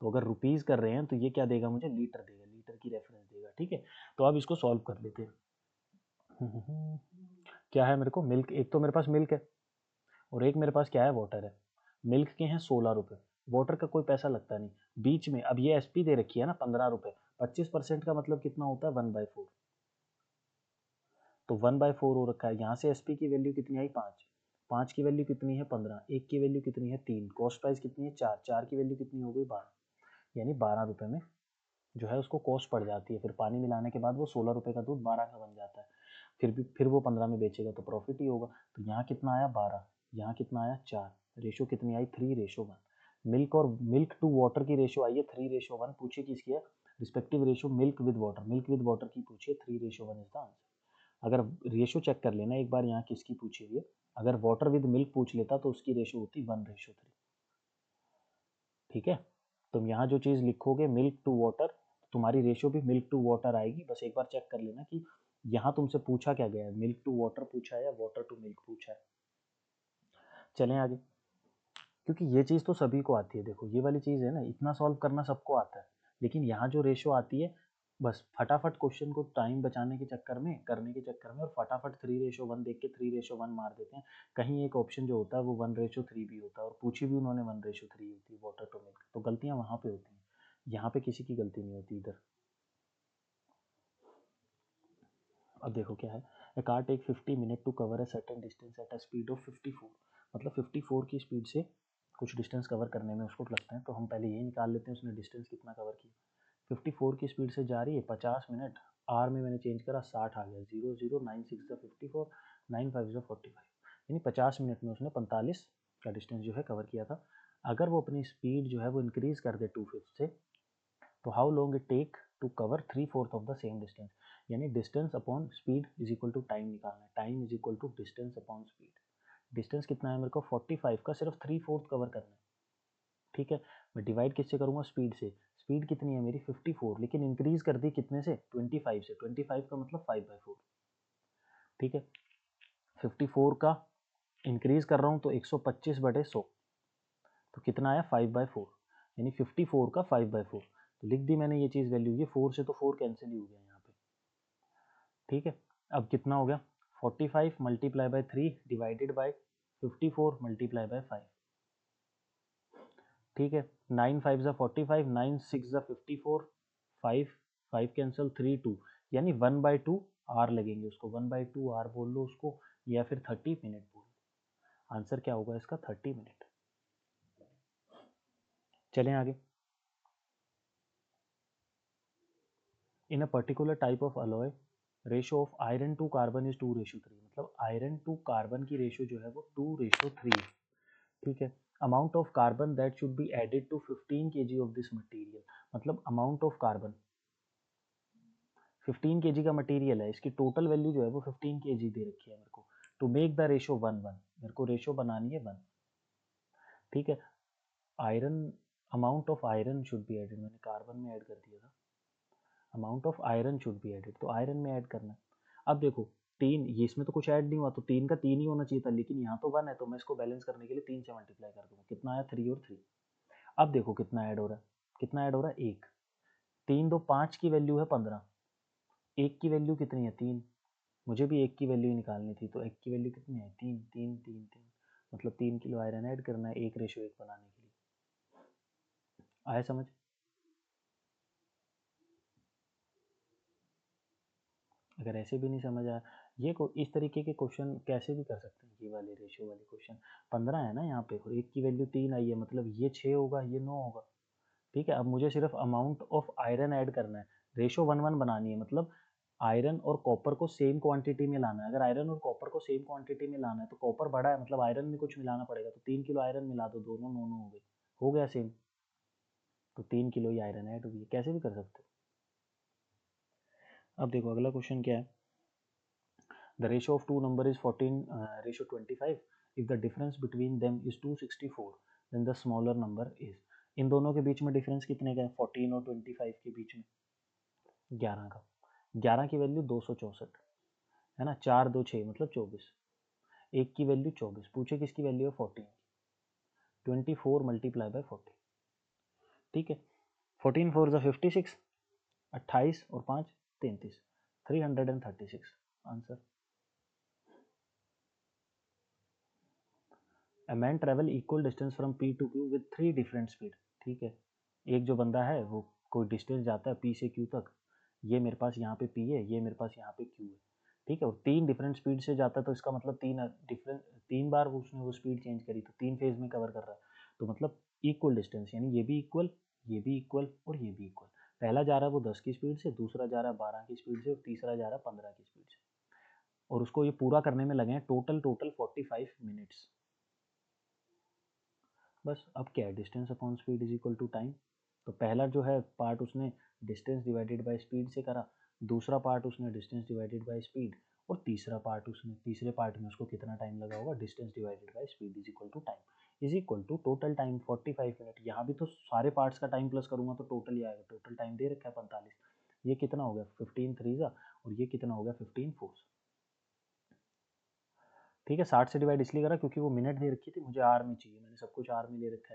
तो अगर रुपीज कर रहे हैं तो ये क्या देगा मुझे लीटर देगा, लीटर की रेफरेंस देगा, ठीक है। तो अब इसको सॉल्व कर लेते हैं। क्या है मेरे को, मिल्क, एक तो मेरे पास मिल्क है और एक मेरे पास क्या है वाटर है। मिल्क के हैं 16 रुपये, वाटर का कोई पैसा लगता नहीं, बीच में अब ये एसपी दे रखी है ना 15 रुपये, 25% का मतलब कितना होता है 1/4, तो 1/4 हो रखा है। यहाँ से एसपी की वैल्यू कितनी आई 5, 5 की वैल्यू कितनी है 15, एक की वैल्यू कितनी है 3, कॉस्ट प्राइस कितनी है 4, 4 की वैल्यू कितनी हो गई 12, यानी 12 रुपये में जो है उसको कॉस्ट पड़ जाती है। फिर पानी मिलाने के बाद वो 16 रुपये का दूध 12 का बन जाता है, फिर वो 15 में बेचेगा तो प्रॉफिट ही होगा। तो यहाँ कितना आया 12, यहाँ कितना आया 4, रेशो कितनी आई 3:1। मिल्क और मिल्क टू वाटर की रेशो आई है 3:1, पूछिए किसकी है, respective ratio milk with water, milk with water की पूछिए 3:1 इज द आंसर। अगर रेशो चेक कर लेना एक बार, यहाँ किसकी पूछी हुई है, अगर वाटर विद मिल्क पूछ लेता तो उसकी रेशो होती 1:3, ठीक है। तुम यहाँ जो चीज़ लिखोगे मिल्क टू वाटर, तुम्हारी रेशो भी मिल्क टू वाटर आएगी। बस एक बार चेक कर लेना कि यहाँ तुमसे पूछा क्या गया है, मिल्क टू वाटर पूछा है या वाटर टू मिल्क पूछा है। चलें आगे, क्योंकि ये चीज़ तो सभी को आती है, देखो ये वाली चीज़ है ना, इतना सॉल्व करना सबको आता है, लेकिन यहाँ जो रेशो आती है, बस फटाफट क्वेश्चन को टाइम बचाने के चक्कर में, करने के चक्कर में, और फटाफट 3:1 देख के 3:1 मार देते हैं। कहीं एक ऑप्शन जो होता है वो 1:3 भी होता है, और पूछी भी उन्होंने 1:3 होती है वाटर टू मिल्क, तो गलतियाँ वहाँ पे होती हैं, यहाँ पे किसी की गलती नहीं होती इधर। अब देखो क्या है, A car take 50 minute to cover a certain distance at a speed of 54, मतलब 54 की स्पीड से कुछ डिस्टेंस कवर करने में उसको लगता है। तो हम पहले ये निकाल लेते हैं उसने डिस्टेंस कितना कवर किया। 54 की स्पीड से जा रही है 50 मिनट, आर में मैंने चेंज करा 60 आ गया, 0 0 9 6 54, 9 5 45, यानी 50 मिनट में उसने 45 का डिस्टेंस जो है कवर किया था। अगर वो अपनी स्पीड जो है वो इंक्रीज कर दे 2/5 से, तो how long it take to cover 3/4 of the same distance, यानी distance upon speed is equal to time निकालना है, time is equal to distance upon speed. Distance कितना है मेरे को 45 का सिर्फ 3/4 कवर करना है, ठीक है। मैं डिवाइड किससे करूंगा, स्पीड से, स्पीड कितनी है मेरी 54, लेकिन इंक्रीज कर दी कितने से 25 से, 25 का मतलब 5/4, ठीक है। 54 का इंक्रीज कर रहा हूँ तो 125/100, तो कितना आया 5/4, यानी 54 का 5/4। तो लिख दी मैंने ये चीज़ वैल्यू, ये 4 से तो 4 कैंसिल ही हो गया यहाँ पे। ठीक है, अब कितना हो गया 45 multiply by 3 divided by 54 multiply by 5। ठीक है, 9 5 ज़ा 45, 9 6 ज़ा 54, 5 5 कैंसिल, 3 2, यानी 1/2 आर लगेंगे उसको, 1/2 आर बोल लो उसको, या फिर 30 मिनट बोल लो। आंसर क्या होगा इसका 30 मिनट। चलें आगे। In a particular type of alloy ratio of iron to carbon is 2:3, मतलब आयरन टू कार्बन की रेशो जो है वो 2:3 है। ठीक है, amount of carbon that should be added to 15 kg of this material, मतलब अमाउंट ऑफ कार्बन 15 kg का मटेरियल है, इसकी टोटल वैल्यू जो है वो 15 kg दे रखी है मेरे को। टू मेक द रेशो 1:1, मेरे को रेशो बनानी है 1। ठीक है, iron, amount of iron should be added, मैंने कार्बन में ऐड कर दिया था, amount of iron should be added, तो आयरन में ऐड करना है। अब देखो तीन, ये इसमें तो कुछ ऐड नहीं हुआ, तो 3 का 3 ही होना चाहिए था, लेकिन यहाँ तो 1 है, तो मैं इसको बैलेंस करने के लिए 3 से मल्टीप्लाई कर दूंगा, कितना आया 3 और 3। अब देखो कितना ऐड हो रहा है, कितना ऐड हो रहा है 1, 3 2 5 की वैल्यू है 15, 1 की वैल्यू कितनी है 3, मुझे भी 1 की वैल्यू निकालनी थी, तो 1 की वैल्यू कितनी है 3 3 3 3, मतलब 3 किलो आयरन ऐड करना है 1:1 बनाने के लिए। आया समझ? अगर ऐसे भी नहीं समझ आया, ये को इस तरीके के क्वेश्चन कैसे भी कर सकते हैं, ये वाले रेशियो वाले क्वेश्चन। 15 है ना यहाँ पे, और 1 की वैल्यू 3 आई है, मतलब ये 6 होगा, ये 9 होगा। ठीक है, अब मुझे सिर्फ अमाउंट ऑफ आयरन ऐड करना है, रेशो 1:1 बनानी है, मतलब आयरन और कॉपर को सेम क्वांटिटी में लाना है। अगर आयरन और कॉपर को सेम क्वांटिटी में लाना है तो कॉपर बड़ा है, मतलब आयरन में कुछ मिलाना पड़ेगा, तो 3 किलो आयरन मिला दो, दोनों 9 हो गए, हो गया सेम, तो 3 किलो ही आयरन ऐड हुई है, कैसे भी कर सकते हो। अब देखो अगला क्वेश्चन क्या है, the ratio of two number is 14:25, if the difference between them is 264, then the smaller number is. इन दोनों के बीच में डिफरेंस कितने का है, 14 और 25 के बीच में 11 का। 11 की वैल्यू 264 है ना, 4 2 6 मतलब 24, एक की वैल्यू 24, पूछे किसकी वैल्यू है 14, 24 मल्टीप्लाई बाय 40। ठीक है, 14 4 ज़ा 56, 28 और 5 33, 336 answer. A man travel equal distance from P to Q with 3 different speed. ठीक है, एक जो बंदा है वो कोई डिस्टेंस जाता है पी से क्यू तक, ये मेरे पास यहाँ पे पी है, ये मेरे पास यहाँ पे क्यू है। ठीक है, और 3 डिफरेंट स्पीड से जाता है, तो इसका मतलब 3 बार उसने वो स्पीड चेंज करी, तो 3 फेज में कवर कर रहा है, तो मतलब इक्वल डिस्टेंस, यानी ये भी इक्वल, ये भी इक्वल और ये भी इक्वल। पहला जा रहा है वो 10 की स्पीड से, दूसरा जा रहा है 12 की स्पीड से, और तीसरा जा रहा है 15 की स्पीड से, और उसको ये पूरा करने में लगे हैं टोटल 45 मिनट्स। बस अब क्या है, distance upon speed is equal to time. तो पहला जो है पार्ट उसने डिस्टेंस डिवाइडेड बाय स्पीड से करा, दूसरा पार्ट उसने डिस्टेंस डिवाइडेड बाय स्पीड, और तीसरा पार्ट उसने, तीसरे पार्ट में उसको कितना टाइम लगा होगा, distance divided by speed is equal to time, is equal to total time 45 minute. यहाँ भी तो सारे पार्ट्स का टाइम प्लस करूंगा तो टोटल ही आएगा, टोटल टाइम दे रखा है 45, ये कितना हो गया 15 3 और ये कितना हो गया 15 4। ठीक है, 60 से डिवाइड इसलिए करा क्योंकि वो मिनट दे रखी थी, मुझे आर में चाहिए, मैंने सब कुछ आर में ले रखा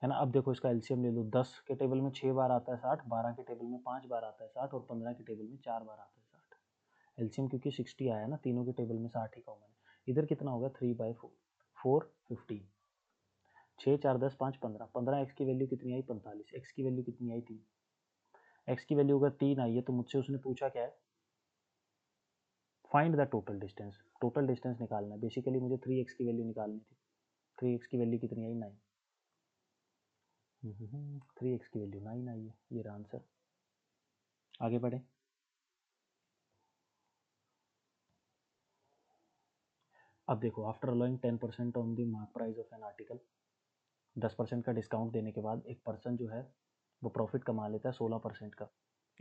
है ना। अब देखो इसका एलसीएम ले लो, 10 के टेबल में 6 बार आता है 60, 12 के टेबल में 5 बार आता है 60, और 15 के टेबल में 4 बार आता है 60। एलसीएम क्योंकि 60 आया ना, तीनों के टेबल में 60 ही कॉमन है। इधर कितना होगा 3/4, 4 15, 6 4 10 5 15, 15 एक्स की वैल्यू कितनी आई 45, एक्स की वैल्यू कितनी आई 3, एक्स की वैल्यू अगर 3 आई है तो मुझसे उसने पूछा क्या है, find the total distance, total distance निकालना है। बेसिकली मुझे 3x की वैल्यू निकालनी थी, 3x की वैल्यू कितनी आई 9, 3x की वैल्यू 9 आई है, ये रहा आंसर। आगे बढ़े। अब देखो after allowing 10% on the mark price of an article, 10% का डिस्काउंट देने के बाद एक पर्सन जो है वो प्रॉफिट कमा लेता है 16% का।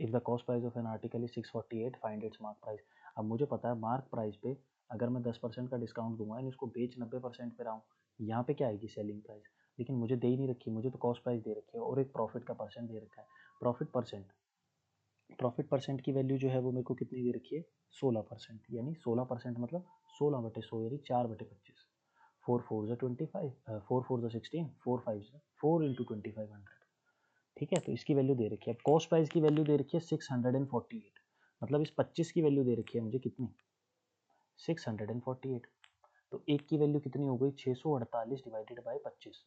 If the cost price of an article is 648, find its mark price. अब मुझे पता है मार्क प्राइस पे अगर मैं 10% का डिस्काउंट दूंगा यानी उसको बेच 90% पे रहा हूँ, यहाँ पे क्या आएगी सेलिंग प्राइस, लेकिन मुझे दे ही नहीं रखी, मुझे तो कॉस्ट प्राइस दे रखी है और एक प्रॉफिट का परसेंट दे रखा है। प्रॉफिट परसेंट प्रॉफिट परसेंट की वैल्यू जो है वो मेरे को कितनी दे रखी है 16%, यानी 16% मतलब 16/100 यानी 4/25। 4 4 ज़ा 25, 4 4 ज़ा 16, 4 5 4 इंटू 2500। ठीक है, तो इसकी वैल्यू दे रखी है। अब कॉस्ट प्राइस की वैल्यू दे रखी है 648, मतलब इस 25 की वैल्यू दे रखी है मुझे कितनी 648। तो एक की वैल्यू कितनी हो गई 648 डिवाइडेड बाय 25,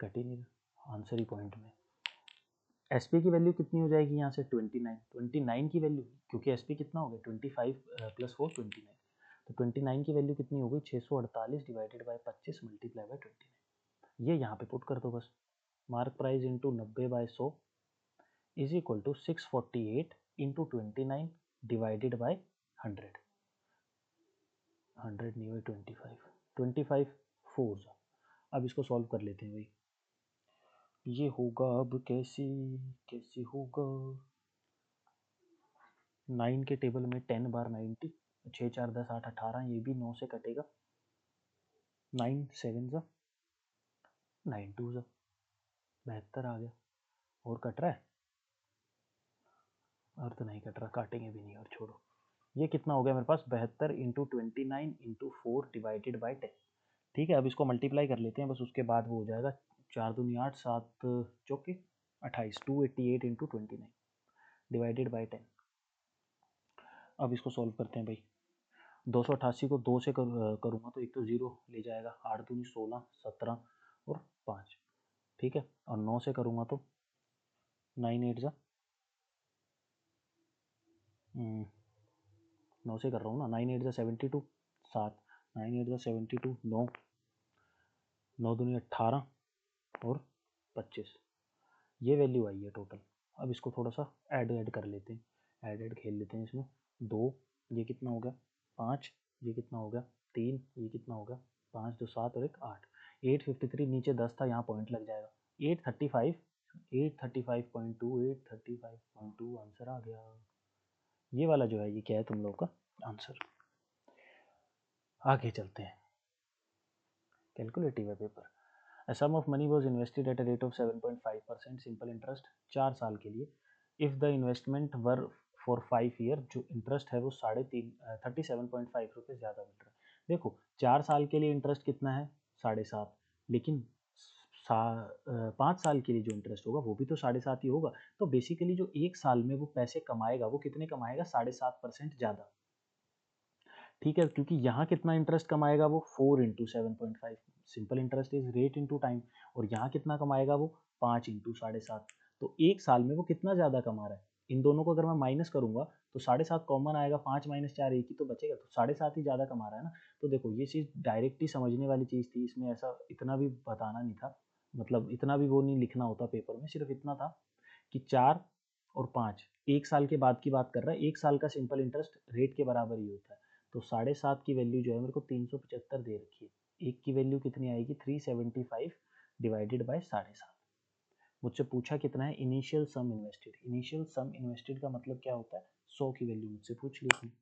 कट ही नहीं आंसर ही पॉइंट में। एस पी की वैल्यू कितनी हो जाएगी यहाँ से 29, 29 की वैल्यू, क्योंकि एस पी कितना हो गया 25 + 4 29, तो 29 की वैल्यू कितनी हो गई 648 डिवाइडेड बाय 25 मल्टीप्लाई बाय 29। ये यहाँ पे पुट कर दो बस, mark price into 90/100 is equal to 648 into 29 divided by 100, 100 नहीं हुई 25, 25 4। अब इसको सॉल्व कर लेते हैं भाई, ये होगा अब कैसे कैसे होगा। 9 के टेबल में 10 बार 90, 6 4 10 8 18, ये भी 9 से कटेगा, 9 7 ज़ा 9 2 ज़ा 72 आ गया। और कट रहा है और तो नहीं कट रहा, काटेंगे भी नहीं और छोड़ो। ये कितना हो गया मेरे पास 72 इंटू 29 इंटू 4 डिवाइडेड बाई 10। ठीक है, अब इसको मल्टीप्लाई कर लेते हैं बस, उसके बाद वो हो जाएगा 4 दूनी 8 7 चौके 28, 288 इंटू 29 डिवाइडेड बाई 10। अब इसको सॉल्व करते हैं भाई, 288 को 2 से करूँगा तो एक तो 0 ले जाएगा, 8 दूनी 16 17 और 5। ठीक है, और 9 से करूँगा तो 9 8 ज़ा 9 से कर रहा हूँ ना, 9 8 ज़ा 72 7, 9 8 ज़ा 72 9, 9 दूनी 18 और 25, ये वैल्यू आई है टोटल। अब इसको थोड़ा सा ऐड कर लेते हैं, ऐड खेल लेते हैं इसमें। 2 ये कितना हो गया 5, ये कितना हो गया 3, ये कितना हो गया 5 2 7 और 1 8, 853 नीचे 10 था, यहाँ पॉइंट लग जाएगा 835, 835.2, 835.2 आंसर आ गया। ये वाला जो है ये क्या है तुम लोग का आंसर। आगे चलते हैं, कैलकुलेटिव है paper. A sum of money was invested at a rate of 7.5% simple interest 4 साल के लिए। If the investment were for 5 year, जो इंटरेस्ट है वो 37.5 रुपये ज़्यादा मिल रहा है। देखो 4 साल के लिए इंटरेस्ट कितना है 7.5, लेकिन 5 साल के लिए जो इंटरेस्ट होगा वो भी तो 7.5 ही होगा। तो बेसिकली जो एक साल में वो पैसे कमाएगा वो कितने कमाएगा 7.5% ज़्यादा। ठीक है, क्योंकि यहाँ कितना इंटरेस्ट कमाएगा वो 4 into 7.5, simple interest is rate into time, और यहाँ कितना कमाएगा वो 5 इंटू 7.5। तो एक साल में वो कितना ज़्यादा कमा रहा है, इन दोनों को अगर मैं माइनस करूंगा तो 7.5 कॉमन आएगा, 5 - 4 एक ही तो बचेगा, तो 7.5 ही ज़्यादा कमा रहा है ना। तो देखो ये चीज़ डायरेक्ट ही समझने वाली चीज़ थी, इसमें ऐसा इतना भी बताना नहीं था, मतलब इतना भी वो नहीं लिखना होता पेपर में, सिर्फ इतना था कि 4 और 5 एक साल के बाद की बात कर रहा है, एक साल का सिंपल इंटरेस्ट रेट के बराबर ही होता है। तो 7.5 की वैल्यू जो है मेरे को 375 दे रखी है, एक की वैल्यू कितनी आएगी 375 डिवाइडेड बाय 7.5। मुझसे पूछा कितना है इनिशियल सम इन्वेस्टेड, इनिशियल सम इन्वेस्टेड का मतलब क्या होता है 100 की वैल्यू मुझसे पूछ ली थी,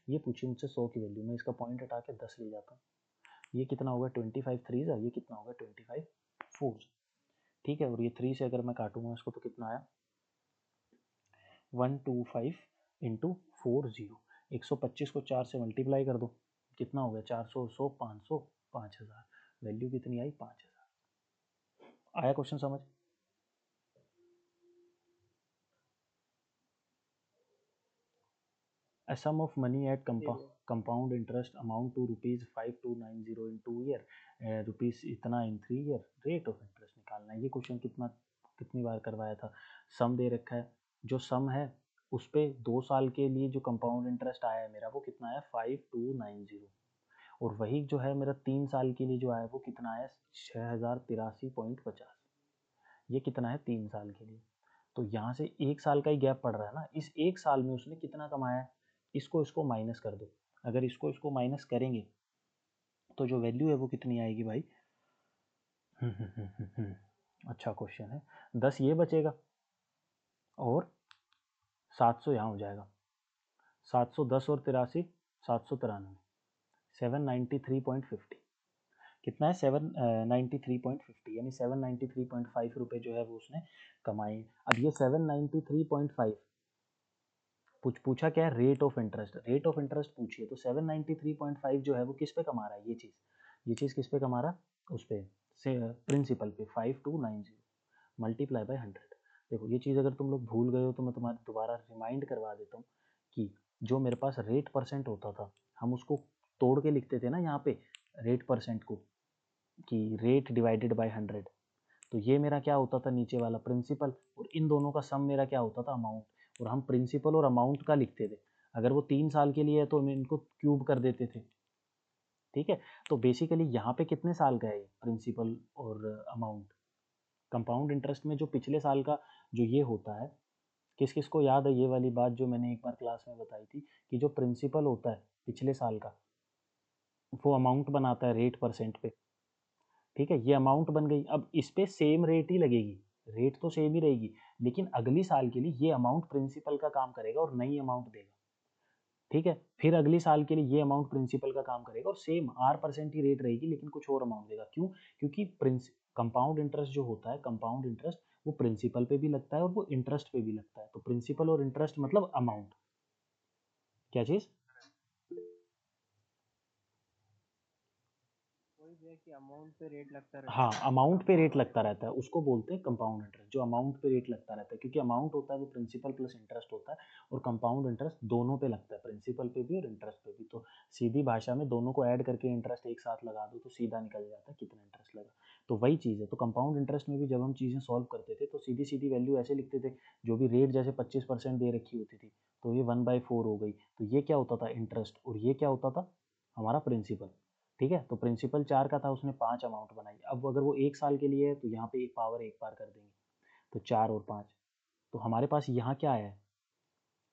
ये पूछी मुझसे 100 की वैल्यू, मैं इसका पॉइंट हटा के 10 ले जाता हूँ, ये कितना होगा 25 3 ये कितना होगा 25 4। ठीक है, और ये 3 से अगर मैं काटूंगा इसको तो कितना आया 125 इंटू 40, 125 को 4 से मल्टीप्लाई कर दो, कितना हो गया 400 100 500 5000, वैल्यू कितनी आई 5000। आया क्वेश्चन समझ। A sum of money at compound interest amount to ₹5290 in 2 year, rupees इतना इन 3 ईयर, रेट ऑफ इंटरेस्ट निकालना है। ये क्वेश्चन कितनी बार करवाया था, सम दे रखा है, जो सम है उस पर 2 साल के लिए जो कंपाउंड इंटरेस्ट आया है मेरा वो कितना आया 5290, और वही जो है मेरा 3 साल के लिए जो आया वो कितना आया 6083.50, ये कितना है 3 साल के लिए। तो यहाँ से एक साल का ही गैप पड़ रहा है ना, इस एक साल में उसने कितना कमाया है, इसको माइनस कर दो, अगर इसको माइनस करेंगे तो जो वैल्यू है वो कितनी आएगी भाई। अच्छा क्वेश्चन है, 10 ये बचेगा और 700 यहाँ हो जाएगा, 710 और 83 793, 793.50, कितना है 793.50, यानी 793.5 रुपये जो है वो उसने कमाए। अब ये 793.5 पूछा क्या है, rate of interest, rate of interest पूछिए। तो 793.5 जो है वो किस पे कमा रहा है, ये चीज़ किस पे कमा रहा है, उस पे से प्रिंसिपल पे 5290 मल्टीप्लाई बाय 100। देखो ये चीज़ अगर तुम लोग भूल गए हो तो मैं तुम्हारे दोबारा रिमाइंड करवा देता हूँ कि जो मेरे पास रेट परसेंट होता था, हम उसको तोड़ के लिखते थे ना यहाँ पे रेट परसेंट को, कि रेट डिवाइडेड बाय 100। तो ये मेरा क्या होता था, नीचे वाला प्रिंसिपल, और इन दोनों का सम मेरा क्या होता था, अमाउंट। और हम प्रिंसिपल और अमाउंट का लिखते थे। अगर वो 3 साल के लिए है तो हम इनको क्यूब कर देते थे। ठीक है, तो बेसिकली यहाँ पे कितने साल का है ये प्रिंसिपल और अमाउंट। कंपाउंड इंटरेस्ट में जो पिछले साल का जो ये होता है, किस किस को याद है ये वाली बात जो मैंने एक बार क्लास में बताई थी, कि जो प्रिंसिपल होता है पिछले साल का, वो अमाउंट बनाता है रेट परसेंट पे। ठीक है, ये अमाउंट बन गई। अब इस पे सेम रेट ही लगेगी, रेट तो सेम ही रहेगी, लेकिन अगली साल के लिए ये अमाउंट प्रिंसिपल का काम करेगा और नई अमाउंट देगा। ठीक है, फिर अगली साल के लिए ये अमाउंट प्रिंसिपल का काम करेगा और सेम R% ही रेट रहेगी, लेकिन कुछ और अमाउंट देगा। क्यों? क्योंकि कंपाउंड इंटरेस्ट जो होता है, कंपाउंड इंटरेस्ट वो प्रिंसिपल पे भी लगता है और वो इंटरेस्ट पे भी लगता है। तो प्रिंसिपल और इंटरेस्ट मतलब अमाउंट, क्या चीज। वही भैया कि अमाउंट पे रेट लगता रहता हाँ, है। अमाउंट पे रेट लगता रहता है, उसको बोलते हैं कंपाउंड इंटरेस्ट, जो अमाउंट पे रेट लगता रहता है। क्योंकि अमाउंट होता है वो प्रिंसिपल प्लस इंटरेस्ट होता है, और कंपाउंड इंटरेस्ट दोनों पे लगता है, प्रिंसिपल पे भी और इंटरेस्ट पे भी। तो सीधी भाषा में दोनों को ऐड करके इंटरेस्ट एक साथ लगा दो तो सीधा निकल जाता है कितना इंटरेस्ट लगा। तो वही चीज़ है। तो कंपाउंड इंटरेस्ट में भी जब हम चीज़ें सॉल्व करते थे तो सीधी सीधी वैल्यू ऐसे लिखते थे, जो भी रेट जैसे 25% दे रखी होती थी, तो ये 1/4 हो गई। तो ये क्या होता था, इंटरेस्ट, और ये क्या होता था, हमारा प्रिंसिपल। ठीक है, तो प्रिंसिपल 4 का था, उसने 5 अमाउंट बनाई। अब अगर वो 1 साल के लिए है तो यहाँ पे एक पावर एक बार कर देंगे, तो 4 और 5। तो हमारे पास यहाँ क्या है,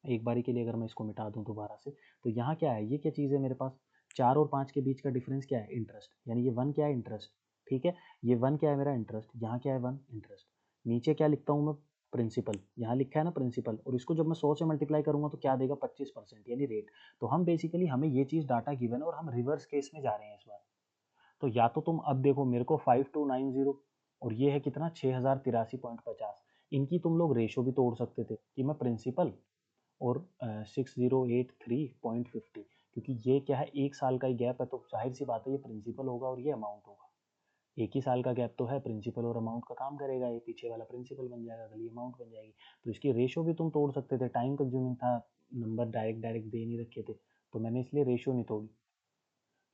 एक बारी के लिए अगर मैं इसको मिटा दूँ दोबारा से, तो यहाँ क्या है, ये क्या चीज़ है मेरे पास, 4 और 5 के बीच का डिफरेंस क्या है, इंटरेस्ट। यानी ये 1 क्या है, इंटरेस्ट। ठीक है, ये 1 क्या है मेरा, इंटरेस्ट। यहाँ क्या है, 1 इंटरेस्ट। नीचे क्या लिखता हूँ मैं, प्रिंसिपल। यहाँ लिखा है ना प्रिंसिपल, और इसको जब मैं 100 से मल्टीप्लाई करूंगा तो क्या देगा, 25% यानी रेट। तो हम बेसिकली, हमें ये चीज़ डाटा गिवन है और हम रिवर्स केस में जा रहे हैं इस बार। तो या तो तुम अब देखो, मेरे को 5290 और ये है कितना, 6083.50, इनकी तुम लोग रेशो भी तोड़ सकते थे कि मैं प्रिंसिपल और 6083.50, क्योंकि ये क्या है, 1 साल का ही गैप है, तो जाहिर सी बात है ये प्रिंसिपल होगा और ये अमाउंट होगा। एक ही साल का गैप तो है, प्रिंसिपल और अमाउंट का काम करेगा, ये पीछे वाला प्रिंसिपल बन जाएगा, अगली अमाउंट बन जाएगी। तो इसकी रेशो भी तुम तोड़ सकते थे, टाइम कंज्यूमिंग था, नंबर डायरेक्ट डायरेक्ट दे नहीं रखे थे, तो मैंने इसलिए रेशो नहीं तोड़ी।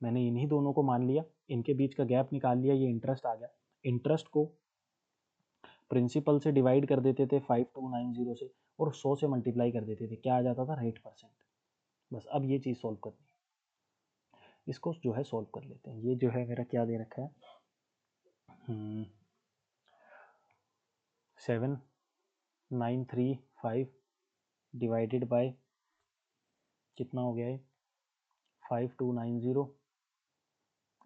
मैंने इन्हीं दोनों को मान लिया, इनके बीच का गैप निकाल लिया, ये इंटरेस्ट आ गया। इंटरेस्ट को प्रिंसिपल से डिवाइड कर देते थे 5290 से, और 100 से मल्टीप्लाई कर देते थे, क्या आ जाता था, रेट परसेंट। बस अब ये चीज़ सॉल्व करनी है, इसको जो है सॉल्व कर लेते हैं। ये जो है मेरा क्या दे रखा है, 7935 डिवाइडेड बाय कितना हो गया है, 5290,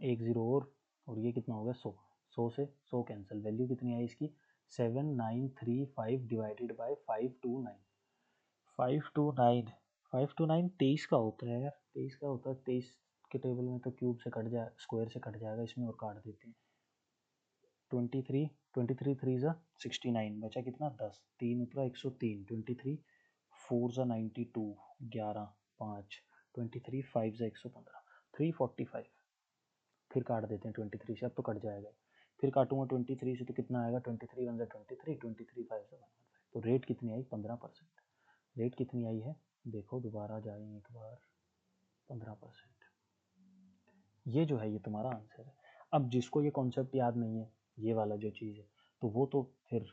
एक जीरो और ये कितना हो गया, 100। 100 से 100 कैंसिल, वैल्यू कितनी आई इसकी, 7935 डिवाइडेड बाय 529। 529, 529 23 का होता है यार, 23 का होता है। 23 के टेबल में तो क्यूब से कट जाए, स्क्वायर से कट जाएगा, इसमें और काट देते हैं। 23, 23 3 ज़ा 69, बचा कितना, 10, 3 उतरा 103, 23 4 ज़ा 92, 11 5, 23 5 ज़ा 115, 345। फिर काट देते हैं 23 से, अब तो कट जाएगा। फिर काटूंगा 23 से तो कितना आएगा, 23 1 ज़ा 23, 23 5 ज़ा 115। तो रेट कितनी आई, 15%। रेट कितनी आई है, देखो दोबारा जाएं एक बार, 15%। ये जो है ये तुम्हारा आंसर है। अब जिसको ये कॉन्सेप्ट याद नहीं है, ये वाला जो चीज़ है, तो वो तो फिर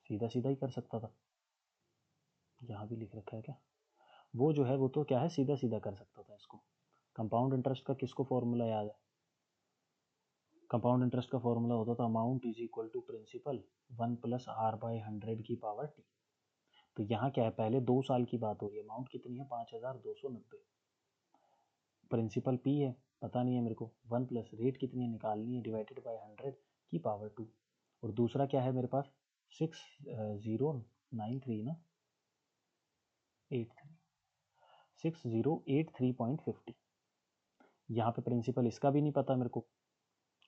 सीधा सीधा ही कर सकता था। यहाँ भी लिख रखा है क्या, वो जो है वो तो क्या है, सीधा सीधा कर सकता था इसको। कंपाउंड इंटरेस्ट का किसको फॉर्मूला याद है, कंपाउंड इंटरेस्ट का फॉर्मूला होता था amount is equal to principal 1+R/100 की पावर टी। तो यहाँ क्या है, पहले 2 साल की बात हो रही है, अमाउंट कितनी है, 5290, प्रिंसिपल पी है, पता नहीं है मेरे को, 1 प्लस रेट कितनी है निकालनी है, डिवाइडेड बाय 100 की पावर 2। और दूसरा क्या है मेरे पास, 6093 ना, 83, 6083.50। यहाँ पे प्रिंसिपल इसका भी नहीं पता मेरे को,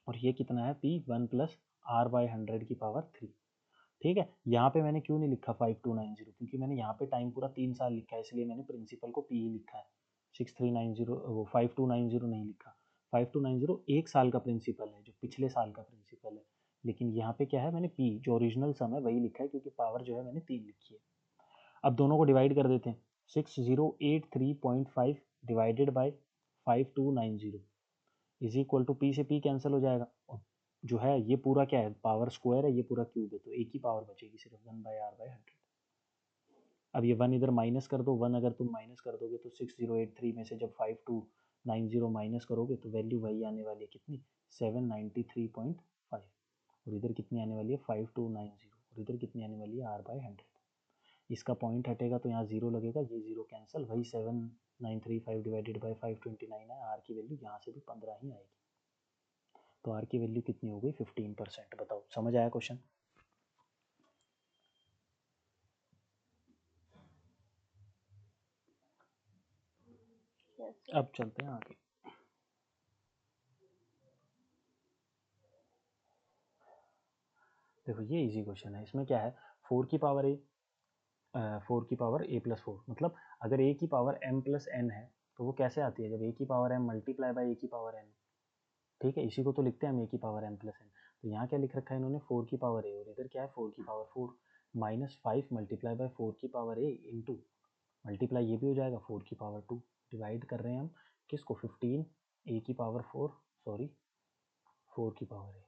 और ये कितना है, पी 1+R/100 की पावर 3। ठीक है, यहाँ पे मैंने क्यों नहीं लिखा 5290, क्योंकि मैंने यहाँ पे टाइम पूरा 3 साल लिखा है, इसलिए मैंने प्रिंसिपल को पी लिखा है, 6390 वो 5290 नहीं लिखा। 5290 1 साल का प्रिंसिपल है, जो पिछले साल का प्रिंसिपल है, लेकिन यहाँ पे क्या है, मैंने पी जो ओरिजिनल सम है वही लिखा है, क्योंकि पावर जो है मैंने 3 लिखी है। अब दोनों को डिवाइड कर देते हैं, 6083.5 divided by 5290 is equal to P से पी कैंसिल हो जाएगा, और जो है ये पूरा क्या है, पावर स्क्वायर है, ये पूरा क्यूब है, तो एक ही पावर बचेगी सिर्फ 1/r/100। अब ये 1 इधर माइनस कर दो, 1 अगर तुम माइनस कर दोगे तो 6083 में से जब 5290 माइनस करोगे तो वैल्यू वही आने वाली है, कितनी, 793.5, और इधर कितनी आने वाली है 5290, और इधर कितनी आने वाली है r/100। इसका पॉइंट हटेगा तो यहाँ जीरो लगेगा, ये जीरो कैंसिल, वही 7935 डिवाइडेड बाई 529 है, आर की वैल्यू यहाँ से भी 15 ही आएगी, तो आर की वैल्यू कितनी हो गई 15%। बताओ समझ आया क्वेश्चन? अब चलते हैं आगे। देखो ये इजी क्वेश्चन है, इसमें क्या है, 4 की पावर ए 4 की पावर ए प्लस 4, मतलब अगर ए की पावर m प्लस एन है तो वो कैसे आती है, जब ए की पावर m मल्टीप्लाई बाई ए की पावर n, ठीक है, इसी को तो लिखते हैं हम ए की पावर m प्लस एन। तो यहाँ क्या लिख रखा है इन्होंने 4 की पावर ए, और इधर क्या है 4 की पावर 4 माइनस 5 मल्टीप्लाई बाई 4 की पावर ए इंटू मल्टीप्लाई ये भी हो जाएगा 4 की पावर 2, डिवाइड कर रहे हैं हम किसको, 15 ए की पावर 4 सॉरी 4 की पावर ए,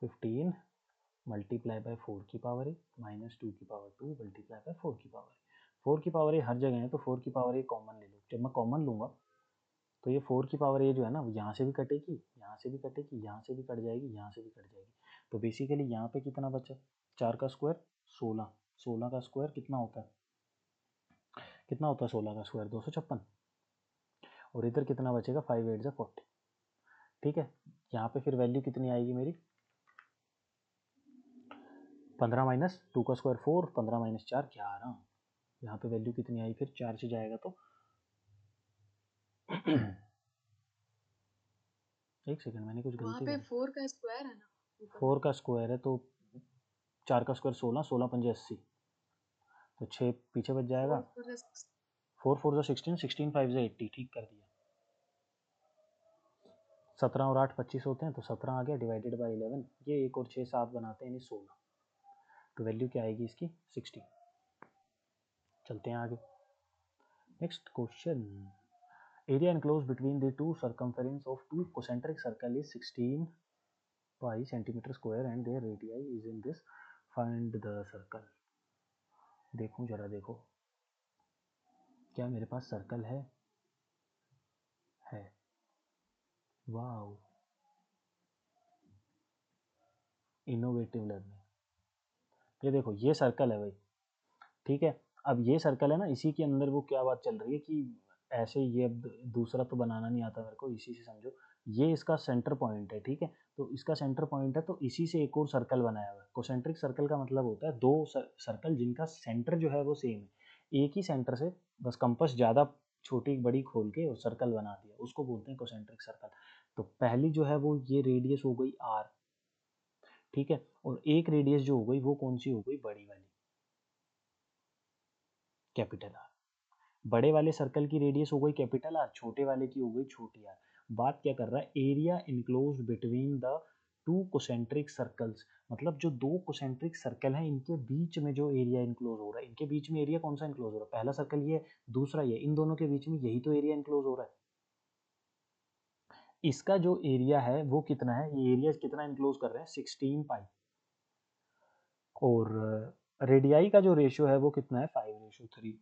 15 मल्टीप्लाई बाय 4 की पावर ए माइनस 2 की पावर 2 मल्टीप्लाई बाय 4 की पावर ए। 4 की पावर ए हर जगह है, तो 4 की पावर ए कॉमन ले लो, जब मैं कॉमन लूँगा तो ये 4 की पावर ए जो है ना, यहाँ से भी कटेगी, यहाँ से भी कटेगी, यहाँ से भी कट जाएगी, यहाँ से भी कट जाएगी, तो बेसिकली यहाँ पे कितना बचा, 4 का स्क्वायर 16, 16 का स्क्वायर कितना होता है, कितना होता है 16 का स्क्वायर 256, और इधर कितना बचेगा 5 8 40, ठीक है। यहाँ पे फिर वैल्यू कितनी आएगी मेरी, 15 माइनस 2 का स्क्वायर 4, 15 माइनस 4 11, यहाँ पे वैल्यू कितनी आई, फिर 4 से जाएगा तो एक सेकंड मैंने कुछ वहाँ गलती पे कर, 4 का स्क्वायर है ना ऊपर। 4 का स्क्वायर है तो 4 का स्क्वायर 16, 16 पंजे 80, तो 6 पीछे बच जाएगा, 4 4 16, 16 5 80, ठीक कर दिया, 17 और 8 25 होते हैं, तो 17 आ गया डिवाइडेड बाई 11, ये 1 और 6 7 बनाते हैं यानी 16, तो वैल्यू क्या आएगी इसकी 60। चलते हैं आगे, next question, area enclosed between the two circumference of two concentric circle is 16 pi centimeter square and their radii is in this, find the circle। देखूं जरा, देखो क्या मेरे पास सर्कल है, वाओ इनोवेटिव लर्निंग, ये देखो ये सर्कल है भाई, ठीक है। अब ये सर्कल है ना, इसी के अंदर वो क्या बात चल रही है कि ऐसे ये, अब दूसरा तो बनाना नहीं आता मेरे को, इसी से समझो, ये इसका सेंटर पॉइंट है, ठीक है, तो इसका सेंटर पॉइंट है, तो इसी से एक और सर्कल बनाया हुआ है। कोसेंट्रिक सर्कल का मतलब होता है दो सर्कल जिनका सेंटर जो है वो सेम है, एक ही सेंटर से बस कंपास ज़्यादा छोटी बड़ी खोल के और सर्कल बना दिया, उसको बोलते हैं कोसेंट्रिक सर्कल। तो पहली जो है वो ये रेडियस हो गई आर, ठीक है, और एक रेडियस जो हो गई वो कौन सी हो गई, बड़ी वाली, कैपिटल आर। बड़े वाले सर्कल की रेडियस हो गई कैपिटल आर, छोटे वाले की हो गई छोटी आर। बात क्या कर रहा है, area enclosed between the two concentric circles, मतलब जो दो कोसेंट्रिक सर्कल हैं इनके बीच में जो एरिया इनक्लोज हो रहा है, इनके बीच में एरिया कौन सा इनक्लोज हो रहा है, पहला सर्कल ये, दूसरा ये, इन दोनों के बीच में यही तो एरिया इनक्लोज हो रहा है। इसका जो एरिया है वो कितना है, ये एरिया कितना इनक्लोज कर रहे हैं 16 पाई, और रेडियाई का जो रेशियो है वो कितना है 5:3।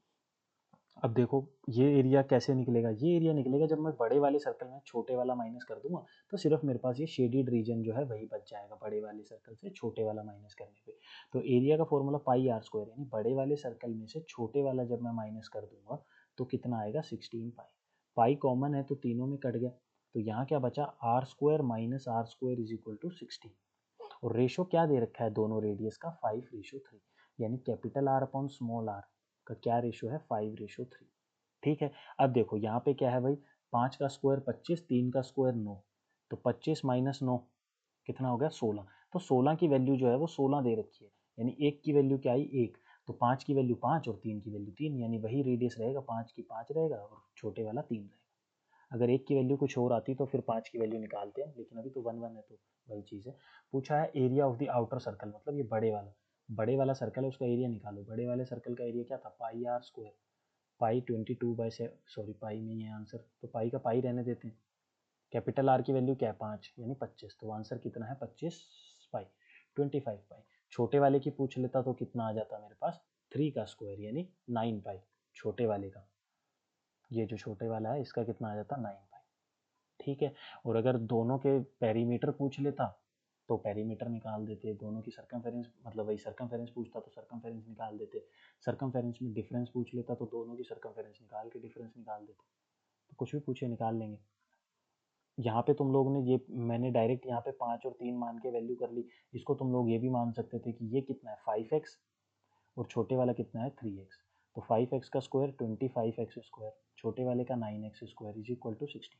अब देखो ये एरिया कैसे निकलेगा, ये एरिया निकलेगा जब मैं बड़े वाले सर्कल में छोटे वाला माइनस कर दूंगा, तो सिर्फ मेरे पास ये शेडेड रीजन जो है वही बच जाएगा, बड़े वाले सर्कल से छोटे वाला माइनस करने पे। तो एरिया का फॉर्मूला पाई आर स्क्वायर, यानी बड़े वाले सर्कल में से छोटे वाला जब मैं माइनस कर दूंगा तो कितना आएगा 16 पाई। पाई कॉमन है तो तीनों में कट गया, तो यहाँ क्या बचा R square minus R square is equal to 16, और रेशो क्या दे रखा है दोनों रेडियस का 5:3, यानी capital R upon small R का क्या रेशो है 5:3, ठीक है। अब देखो यहाँ पे क्या है भाई, 5 का स्क्वायर 25, 3 का स्क्वायर 9, तो 25 माइनस 9 कितना हो गया 16, तो 16 की वैल्यू जो है वो 16 दे रखी है, यानी 1 की वैल्यू क्या आई 1, तो 5 की वैल्यू 5 और 3 की वैल्यू 3, यानी वही रेडियस रहेगा, 5 की 5 रहेगा और छोटे वाला 3 रहेगा। अगर 1 की वैल्यू कुछ और आती तो फिर 5 की वैल्यू निकालते हैं, लेकिन अभी तो 1 1 है तो वही चीज़ है। पूछा है area of the outer circle, मतलब ये बड़े वाला सर्कल है, उसका एरिया निकालो। बड़े वाले सर्कल का एरिया क्या था, pi r square, pi 22/7, sorry pi में ही है आंसर, तो पाई का पाई रहने देते हैं। कैपिटल आर की वैल्यू क्या है 5 यानी 25, तो आंसर कितना है 25 पाई, 25 पाई। छोटे वाले की पूछ लेता तो कितना आ जाता मेरे पास 3 का स्क्वायर यानी 9 पाई, छोटे वाले का, ये जो छोटे वाला है इसका कितना आ जाता 9 पाई। ठीक है, और अगर दोनों के पेरीमीटर पूछ लेता तो पेरीमीटर निकाल देते, दोनों की सर्कमफेरेंस, मतलब वही सर्कमफेरेंस पूछता तो सर्कमफेरेंस निकाल देते, सर्कमफेरेंस में डिफरेंस पूछ लेता तो दोनों की सर्कमफेरेंस निकाल के डिफरेंस निकाल देते। तो कुछ भी पूछे निकाल लेंगे। यहाँ पे तुम लोग ने ये, मैंने डायरेक्ट यहाँ पे 5 और 3 मान के वैल्यू कर ली, इसको तुम लोग ये भी मान सकते थे कि ये कितना है 5x और छोटे वाला कितना है 3x, तो 5x का स्क्वायर 25x स्क्वायर, छोटे वाले का 9x square is equal to 16।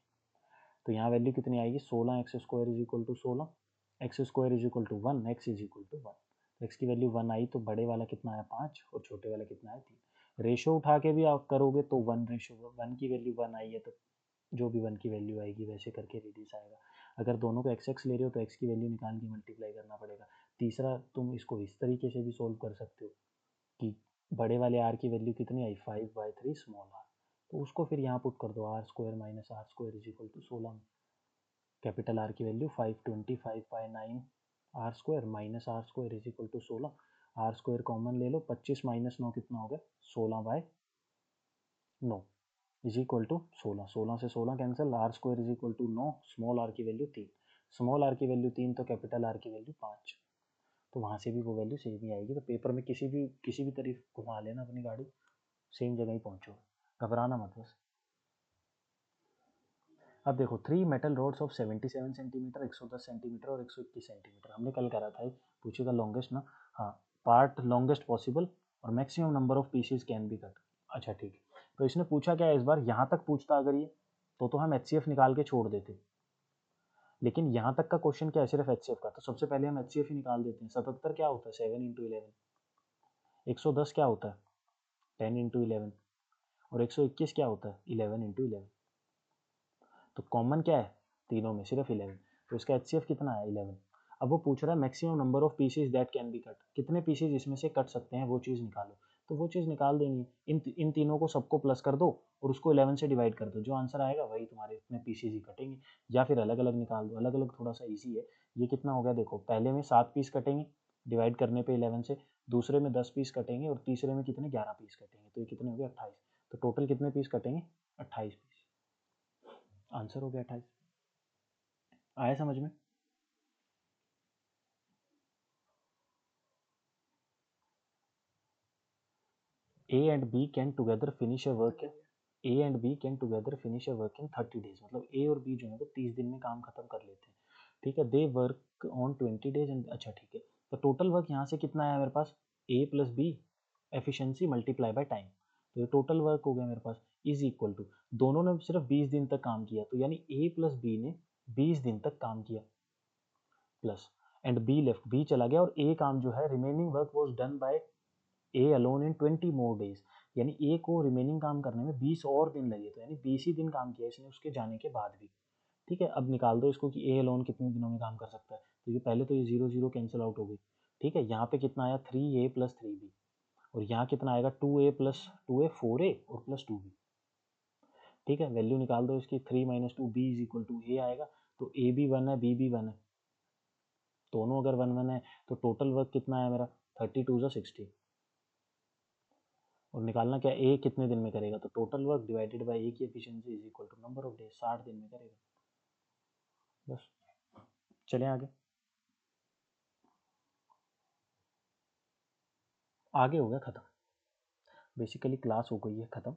तो यहाँ वैल्यू कितनी आएगी 16x square is equal to 16, x square is equal to 1, x is equal to 1। तो एक्स की वैल्यू 1 आई तो बड़े वाला कितना आया 5 और छोटे वाला कितना है 3। रेशो उठा के भी आप करोगे तो 1:1 की वैल्यू 1 आई है, तो जो भी 1 की वैल्यू आएगी वैसे करके रेडियस आएगा। अगर दोनों को एक्स एक्स ले रहे हो तो एक्स की वैल्यू निकाल के मल्टीप्लाई करना पड़ेगा। तीसरा, तुम इसको इस तरीके से भी सोल्व कर सकते हो कि बड़े वाले आर की वैल्यू कितनी आई 5/3 स्मॉल आर, तो उसको फिर यहाँ पुट कर दो, R square minus R square is equal to 16 में। कैपिटल आर की value 525/9 R square minus R square is equal to 16, R square common ले लो, 25 माइनस 9 कितना हो गया 16/9 इज इक्वल टू 16, 16 से 16 cancel, R square is equal to 9, small R की वैल्यू 3, स्मॉल आर की वैल्यू 3 तो कैपिटल आर की वैल्यू 5, तो वहाँ से भी वो वैल्यू सेम ही आएगी। तो पेपर में किसी भी तरीके घुमा लेना अपनी गाड़ी, सेम जगह ही पहुँचोगे, घबराना मत बस। अब देखो 3 metal rods of 77 centimetre, 110 centimetre और 121 सेंटीमीटर, हमने कल करा था, पूछेगा लॉन्गेस्ट ना, हाँ पार्ट लॉन्गेस्ट पॉसिबल और maximum number of pieces can be cut. अच्छा ठीक है, तो इसने पूछा क्या इस बार, यहाँ तक पूछता अगर ये तो हम HCF निकाल के छोड़ देते, लेकिन यहाँ तक का क्वेश्चन क्या है सिर्फ HCF का, तो सबसे पहले हम HCF ही निकाल देते हैं। 77 क्या होता है 7 इंटू 11, 110 क्या होता है 10 इंटू 11 और 121 क्या होता है 11 इंटू 11, तो कॉमन क्या है तीनों में सिर्फ 11, तो इसका HCF कितना है 11। अब वो पूछ रहा है maximum number of pieces that can be cut, कितने पीसेज इसमें से कट सकते हैं वो चीज़ निकालो, तो वो चीज़ निकाल देंगे। इन तीनों को सबको प्लस कर दो और उसको 11 से डिवाइड कर दो, जो आंसर आएगा वही तुम्हारे इतने पीसेज ही कटेंगे, या फिर अलग अलग निकाल दो, अलग अलग थोड़ा सा ईजी है। ये कितना हो गया देखो, पहले में 7 पीस कटेंगे डिवाइड करने पे 11 से, दूसरे में 10 पीस कटेंगे और तीसरे में कितने 11 पीस कटेंगे, तो ये कितने हो गए 28, तो टोटल कितने पीस कटेंगे 28 पीस, आंसर हो गया 28। आया समझ में। A and B can together finish a work A and B can together finish a work in 30 days, मतलब A और B जो है वो 30 दिन में काम खत्म कर लेते हैं। ठीक है, they work on 20 days and, अच्छा ठीक है, तो टोटल वर्क यहाँ से कितना आया मेरे पास A plus B efficiency multiply by time, तो ये टोटल वर्क हो गया मेरे पास इज इक्वल टू, दोनों ने सिर्फ 20 दिन तक काम किया, तो यानी A प्लस बी ने 20 दिन तक काम किया plus, and B left, B चला गया और A काम जो है remaining work was done by A alone in 20 more days, यानी ए को रिमेनिंग काम करने में 20 और दिन लगे, तो यानी 20 ही दिन काम किया इसने उसके जाने के बाद भी। ठीक है, अब निकाल दो इसको कि ए अलोन कितने दिनों में काम कर सकता है, तो ये पहले तो ये 0 0 कैंसिल आउट हो गई। ठीक है, यहाँ पे कितना आया 3A प्लस 3B, और यहाँ कितना आएगा 2A प्लस 2A 4A और प्लस 2B। ठीक है, वैल्यू निकाल दो इसकी, 3 minus 2B is equal to A आएगा, तो A भी 1 है B भी 1 है, दोनों अगर 1 1 है तो टोटल वर्क कितना आया मेरा 32 × 60, और निकालना क्या ए कितने दिन में करेगा, तो total work divided by A की efficiency is equal to number of days, 60 दिन में करेगा। बस चलें आगे, आगे हो गया ख़त्म, बेसिकली क्लास हो गई है ख़त्म।